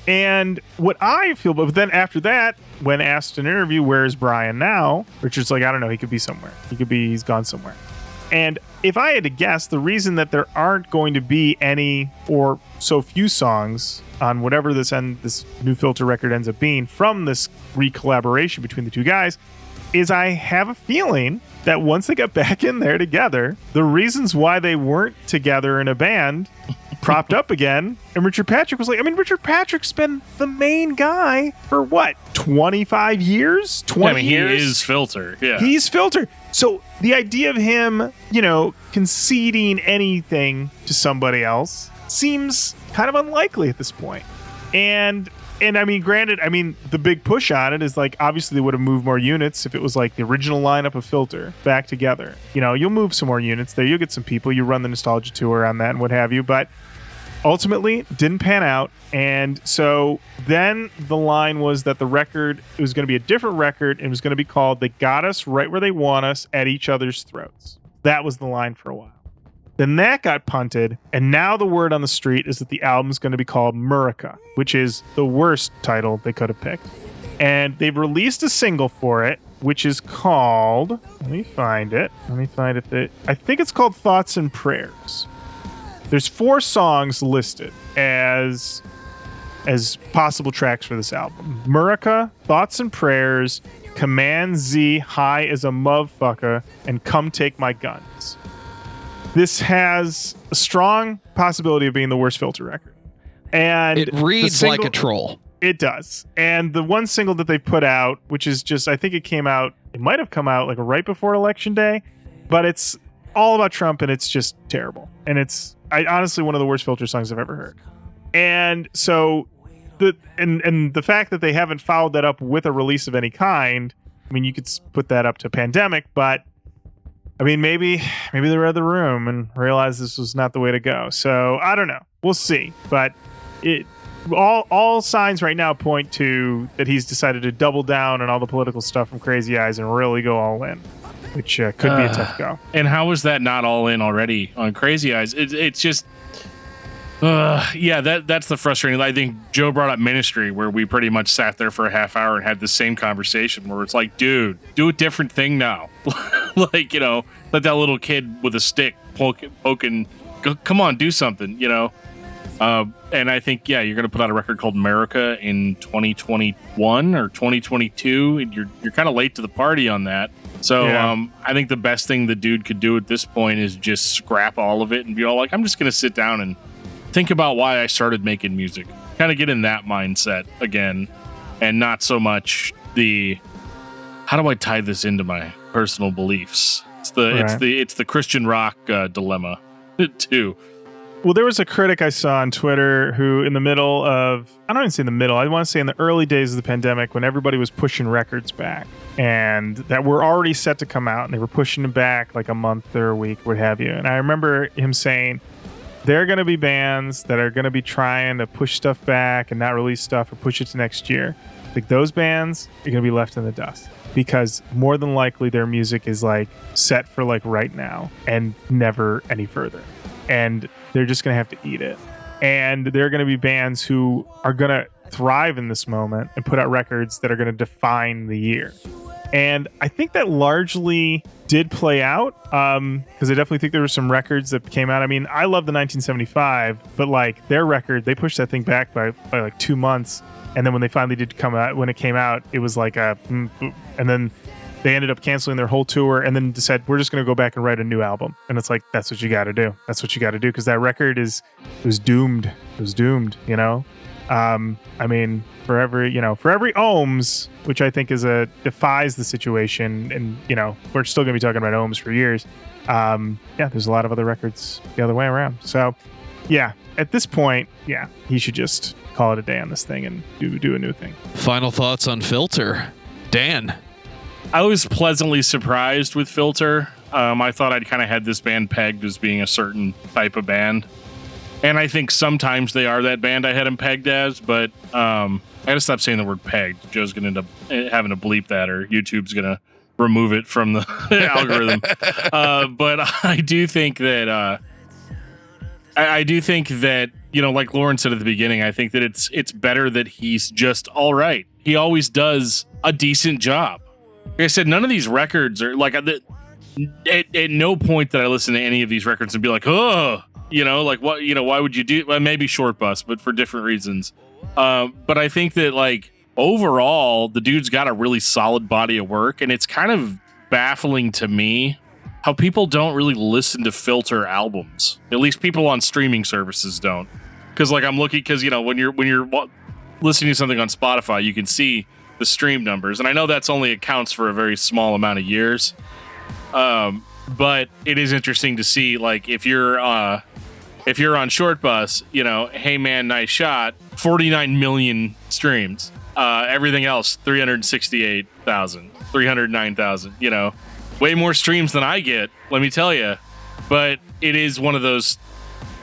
And what I feel, but then after that, when asked in an interview, where's Brian now? Richard's like, I don't know. He could be somewhere. He's gone somewhere. And if I had to guess, the reason that there aren't going to be any or so few songs on whatever this new Filter record ends up being from this re-collaboration between the two guys is I have a feeling that once they got back in there together, the reasons why they weren't together in a band propped up again. And Richard Patrick was like, Richard Patrick's been the main guy for what, 25 years? 20 years? He is Filter. Yeah. He's Filter. So the idea of him, conceding anything to somebody else seems kind of unlikely at this point. And granted, the big push on it is like, obviously they would have moved more units if it was like the original lineup of Filter back together. You'll move some more units there. You'll get some people. You run the nostalgia tour on that and what have you. But ultimately, didn't pan out. And so then the line was that the record, it was going to be a different record. And it was going to be called They Got Us Right Where They Want Us at Each Other's Throats. That was the line for a while. Then that got punted, and now the word on the street is that the album's going to be called Murica, which is the worst title they could have picked. And they've released a single for it, which is called, let me find it. I think it's called Thoughts and Prayers. There's 4 songs listed as possible tracks for this album. Murica, Thoughts and Prayers, Command Z, High as a Motherfucker, and Come Take My Guns. This has a strong possibility of being the worst Filter record. And it reads like a troll. It does. And the one single that they put out, which is just, I think it might have come out like right before Election Day, but it's all about Trump and it's just terrible. And it's honestly one of the worst Filter songs I've ever heard. And so the fact that they haven't followed that up with a release of any kind, you could put that up to Pandemic, but I mean, maybe they read the room and realized this was not the way to go. So I don't know. We'll see. But all signs right now point to that he's decided to double down on all the political stuff from Crazy Eyes and really go all in, which could be a tough go. And how was that not all in already on Crazy Eyes? It's just, that's the frustrating. I think Joe brought up Ministry, where we pretty much sat there for a half hour and had the same conversation where it's like, dude, do a different thing now. Like, let that little kid with a stick poking, come on, do something, and I think, you're going to put out a record called America in 2021 or 2022, and you're kind of late to the party on that. So I think the best thing the dude could do at this point is just scrap all of it and be all like, I'm just going to sit down and think about why I started making music. Kind of get in that mindset again, and not so much how do I tie this into my personal beliefs? It's the Christian rock dilemma too. Well, there was a critic I saw on Twitter who, in the middle of, I don't even say in the middle, I want to say in the early days of the pandemic, when everybody was pushing records back and that were already set to come out, and they were pushing them back like a month or a week, what have you. And I remember him saying, there are going to be bands that are going to be trying to push stuff back and not release stuff or push it to next year. Like, those bands are going to be left in the dust, because more than likely their music is like set for like right now and never any further. And they're just going to have to eat it. And there are going to be bands who are going to thrive in this moment and put out records that are going to define the year. And I think that largely did play out, because I definitely think there were some records that came out. I mean, I love the 1975, but like their record, they pushed that thing back by like 2 months. And then when they finally did come out, when it came out, it was like and then they ended up canceling their whole tour and then decided, we're just going to go back and write a new album. And it's like, that's what you got to do. That's what you got to do, because that record was doomed. It was doomed, I mean, for every ohms, which I think defies the situation, and we're still going to be talking about ohms for years. There's a lot of other records the other way around. So at this point, he should just call it a day on this thing and do a new thing. Final thoughts on Filter, Dan? I was pleasantly surprised with Filter. I thought I'd kind of had this band pegged as being a certain type of band. And I think sometimes they are that band I had them pegged as, but I gotta stop saying the word pegged. Joe's gonna end up having to bleep that, or YouTube's gonna remove it from the algorithm. But I do think that like Lorin said at the beginning, I think that it's better that he's just all right. He always does a decent job. Like I said, none of these records are like, at no point that I listen to any of these records and be like, oh, like what, why would you do? Well, maybe Short Bus, but for different reasons. But I think that like overall, the dude's got a really solid body of work, and it's kind of baffling to me how people don't really listen to Filter albums. At least people on streaming services don't. Because like I'm looking, because when you're listening to something on Spotify, you can see the stream numbers, and I know that's only accounts for a very small amount of years. But it is interesting to see, like, if you're on Short Bus, hey man, nice shot, 49 million streams. Everything else, 368,000, 309,000. Way more streams than I get, let me tell you. But it is one of those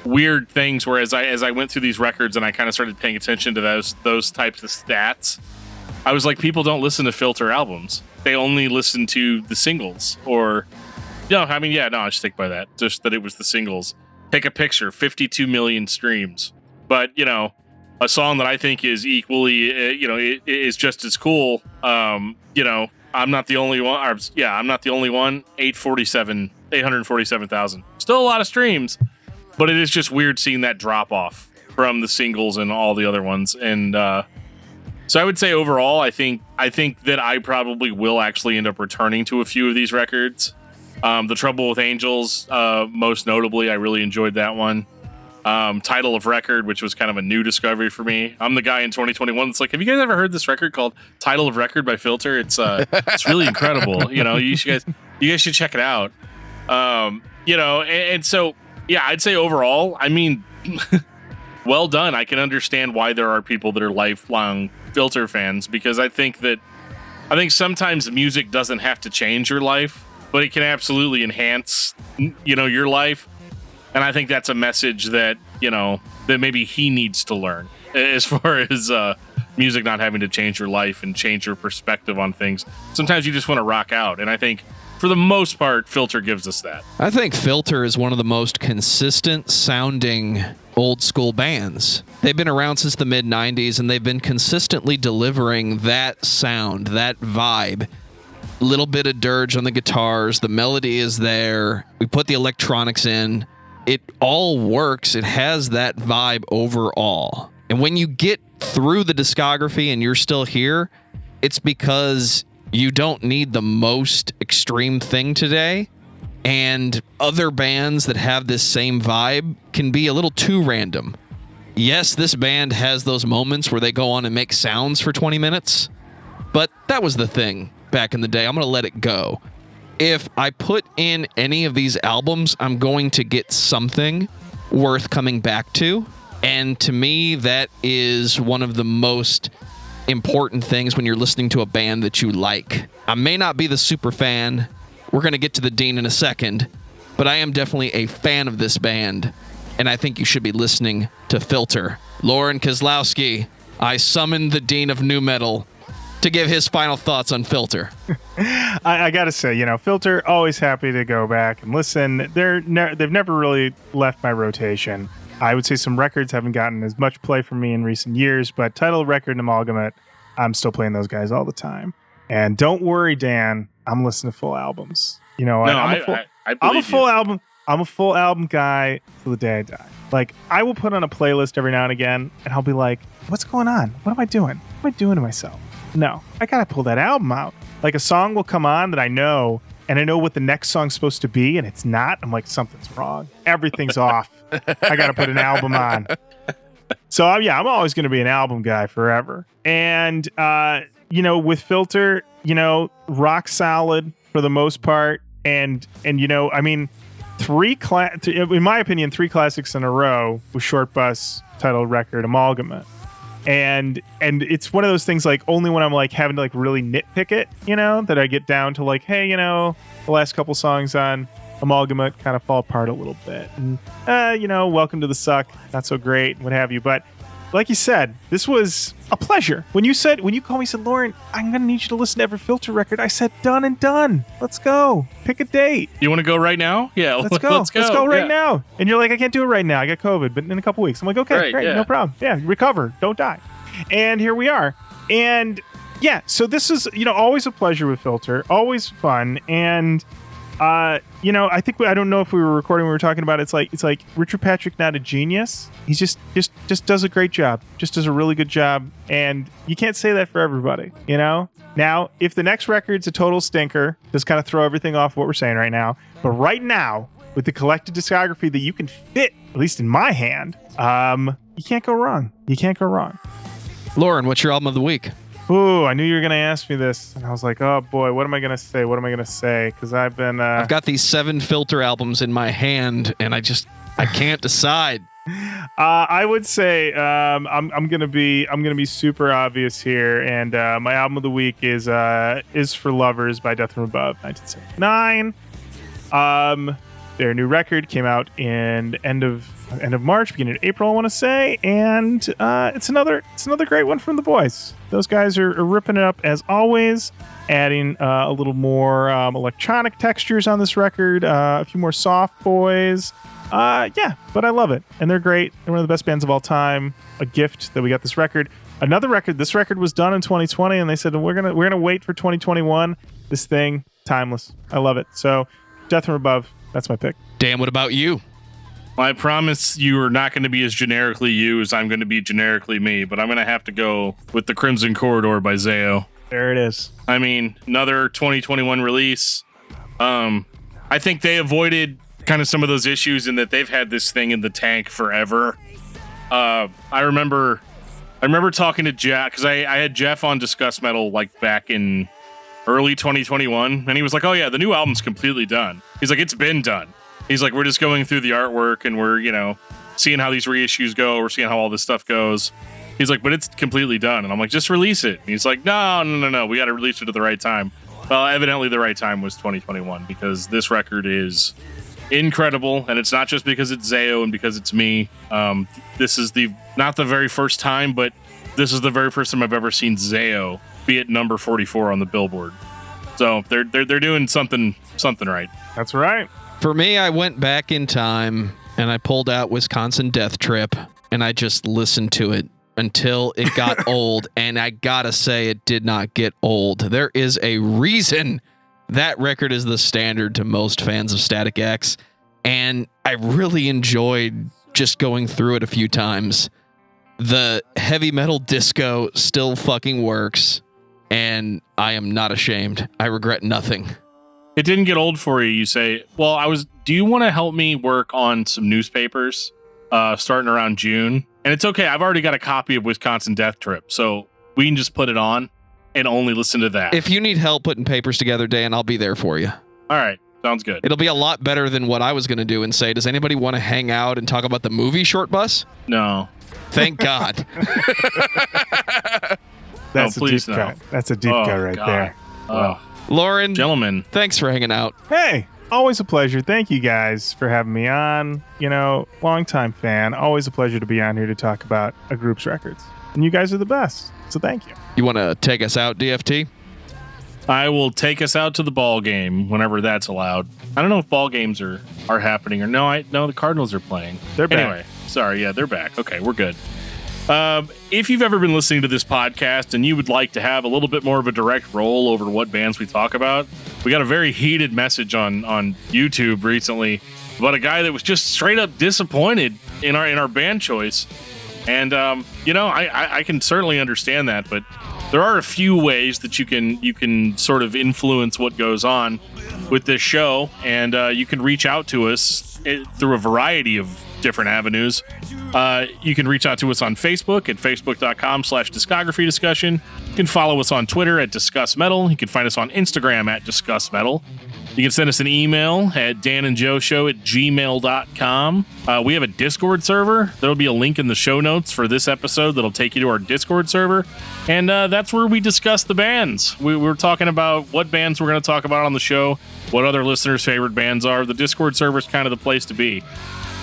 weird things where as I went through these records and I kind of started paying attention to those types of stats, I was like, people don't listen to Filter albums. They only listen to the singles. Or, I just stick by that. Just that it was the singles. Take a Picture, 52 million streams. But, a song that I think is equally, is just as cool. I'm Not the Only One. I'm Not the Only One. 847,000. Still a lot of streams. But it is just weird seeing that drop off from the singles and all the other ones. And, so I would say overall, I think that I probably will actually end up returning to a few of these records. The Trouble with Angels, most notably, I really enjoyed that one. Title of Record, which was kind of a new discovery for me. I'm the guy in 2021 that's like, have you guys ever heard this record called Title of Record by Filter? It's really incredible. You guys should check it out. And so I'd say overall, I mean, well done. I can understand why there are people that are lifelong Filter fans, because I think sometimes music doesn't have to change your life. but it can absolutely enhance, your life. And I think that's a message that, that maybe he needs to learn as far as music not having to change your life and change your perspective on things. Sometimes you just want to rock out. And I think for the most part, Filter gives us that. I think Filter is one of the most consistent sounding old school bands. They've been around since the mid 90s and they've been consistently delivering that sound, that vibe. Little bit of dirge on the guitars, the melody is there. We put the electronics in. It all works. It has that vibe overall. And when you get through the discography and you're still here, it's because you don't need the most extreme thing today. And other bands that have this same vibe can be a little too random. Yes, this band has those moments where they go on and make sounds for 20 minutes, but that was the thing back in the day. I'm going to let it go. If I put in any of these albums, I'm going to get something worth coming back to. And to me, that is one of the most important things when you're listening to a band that you like. I may not be the super fan. We're going to get to the Dean in a second, but I am definitely a fan of this band, and I think you should be listening to Filter. Lorin Kozlowski, I summoned the Dean of Nu Metal to give his final thoughts on Filter. I got to say, Filter, always happy to go back and listen. They've never really left my rotation. I would say some records haven't gotten as much play from me in recent years, but Title Record and Amalgamate, I'm still playing those guys all the time. And don't worry, Dan, I'm listening to full albums. I'm a full album guy till the day I die. Like, I will put on a playlist every now and again, and I'll be like, what's going on? What am I doing? What am I doing to myself? No, I gotta pull that album out. Like, a song will come on that I know, and I know what the next song's supposed to be, and it's not. I'm like, something's wrong. Everything's off. I gotta put an album on. So I'm always gonna be an album guy forever. And with Filter, rock solid for the most part. And in my opinion, 3 classics in a row with Short Bus, Title Record, Amalgamate. And it's one of those things, like, only when I'm like having to like really nitpick it, that I get down to like, hey, the last couple songs on Amalgamate kind of fall apart a little bit. And, Welcome to the Suck, not so great, what have you. But like you said, this was a pleasure. When you called me, you said, Lorin, I'm going to need you to listen to every Filter record. I said, done and done. Let's go. Pick a date. You want to go right now? Yeah, let's go. Let's go right now. And you're like, I can't do it right now. I got COVID, but in a couple weeks. I'm like, okay, great, no problem. Yeah, recover. Don't die. And here we are. And yeah, so this is, always a pleasure with Filter. Always fun. And I think I don't know if we were recording when we were talking about it. It's like Richard Patrick, not a genius. He's just does a great job. Just does a really good job. And you can't say that for everybody, Now, if the next record's a total stinker, just kind of throw everything off what we're saying right now. But right now, with the collected discography that you can fit, at least in my hand, you can't go wrong. You can't go wrong. Lorin, what's your album of the week? Ooh, I knew you were going to ask me this. And I was like, oh boy, what am I going to say? Because I've been... I've got these 7 Filter albums in my hand, and I can't decide. I would say I'm gonna be super obvious here, and my album of the week is For Lovers by Death from Above, 1979. Their new record came out in end of March, beginning of April, I want to say, and it's another great one from the boys. Those guys are ripping it up as always, adding a little more electronic textures on this record, a few more soft boys. But I love it, and they're great. They're one of the best bands of all time. A gift that we got this record. Another record. This record was done in 2020, and they said we're gonna wait for 2021. This thing, timeless. I love it. So, Death from Above. That's my pick. Dan, what about you? Well, I promise you are not going to be as generically you as I'm going to be generically me, but I'm going to have to go with The Crimson Corridor by Zao. There it is. I mean, another 2021 release. I think they avoided kind of some of those issues in that they've had this thing in the tank forever. I remember talking to Jeff, because I had Jeff on Discuss Metal like back in early 2021, and he was like, oh yeah, the new album's completely done. He's like, it's been done. He's like, we're just going through the artwork and we're, seeing how these reissues go. We're seeing how all this stuff goes. He's like, but it's completely done. And I'm like, just release it. And he's like, no. We got to release it at the right time. Well, evidently the right time was 2021 because this record is incredible, and it's not just because it's Zayo and because it's me. This is not the very first time, but this is the very first time I've ever seen Zayo be at number 44 on the Billboard. So they're doing something right. That's right. For me, I went back in time and I pulled out Wisconsin Death Trip and I just listened to it until it got old. And I gotta say, it did not get old. There is a reason that record is the standard to most fans of Static X. And I really enjoyed just going through it a few times. The heavy metal disco still fucking works. And I am not ashamed. I regret nothing. It didn't get old for you, you say. Well, do you want to help me work on some newspapers starting around June? And it's okay. I've already got a copy of Wisconsin Death Trip, so we can just put it on and only listen to that. If you need help putting papers together, Dan, I'll be there for you. All right. Sounds good. It'll be a lot better than what I was going to do and say, does anybody want to hang out and talk about the movie Short Bus? No. Thank God. That's no, a deep no. cut. That's a deep cut right God. there. Oh. Lorin, Gentlemen. thanks for hanging out. Hey, always a pleasure. Thank you guys for having me on. Longtime fan. Always a pleasure to be on here to talk about a group's records. And you guys are the best. So thank you. You want to take us out, DFT? I will take us out to the ball game whenever that's allowed. I don't know if ball games are happening or no. The Cardinals are playing. They're back. Anyway, sorry. Yeah, they're back. Okay, we're good. If you've ever been listening to this podcast and you would like to have a little bit more of a direct role over what bands we talk about, we got a very heated message on YouTube recently about a guy that was just straight up disappointed in our band choice. And I can certainly understand that, but there are a few ways that you can sort of influence what goes on with this show, and you can reach out to us through a variety of different avenues. You can reach out to us on Facebook at facebook.com/discography discussion. You can follow us on Twitter at discussmetal. You can find us on Instagram at discussmetal. You can send us an email at danandjoeshow@gmail.com. We have a Discord server. There'll be a link in the show notes for this episode that'll take you to our Discord server. And that's where we discuss the bands. We're talking about what bands we're going to talk about on the show, what other listeners' favorite bands are. The Discord server is kind of the place to be.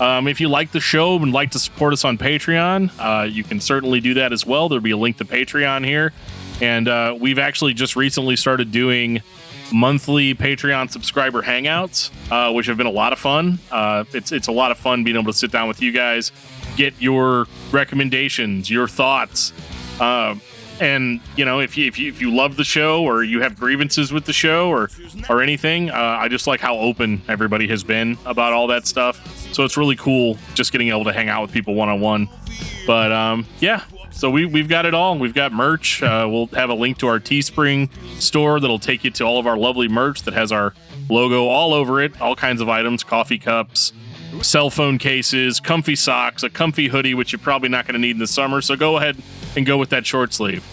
If you like the show and like to support us on Patreon, you can certainly do that as well. There'll be a link to Patreon here. And we've actually just recently started doing monthly Patreon subscriber hangouts, which have been a lot of fun. It's a lot of fun being able to sit down with you guys, get your recommendations, your thoughts. And if you love the show or you have grievances with the show or anything, I just like how open everybody has been about all that stuff. So it's really cool just getting able to hang out with people one-on-one. But yeah, so we've got it all. We've got merch. We'll have a link to our Teespring store that'll take you to all of our lovely merch that has our logo all over it. All kinds of items, coffee cups, cell phone cases, comfy socks, a comfy hoodie, which you're probably not going to need in the summer. So go ahead and go with that short sleeve.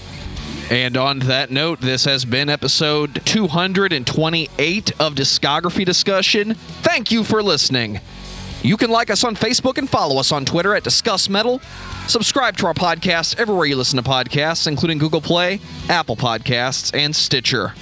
And on that note, this has been episode 228 of Discography Discussion. Thank you for listening. You can like us on Facebook and follow us on Twitter at discussmetal. Subscribe to our podcast everywhere you listen to podcasts, including Google Play, Apple Podcasts, and Stitcher.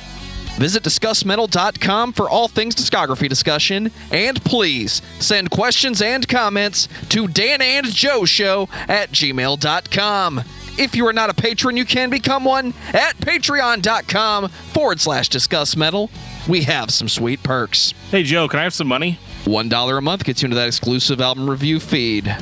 Visit discussmetal.com for all things discography discussion, and please send questions and comments to danandjoeshow@gmail.com. If you are not a patron, you can become one at patreon.com/discussmetal. We have some sweet perks. Hey, Joe, can I have some money? $1 a month gets you into that exclusive album review feed.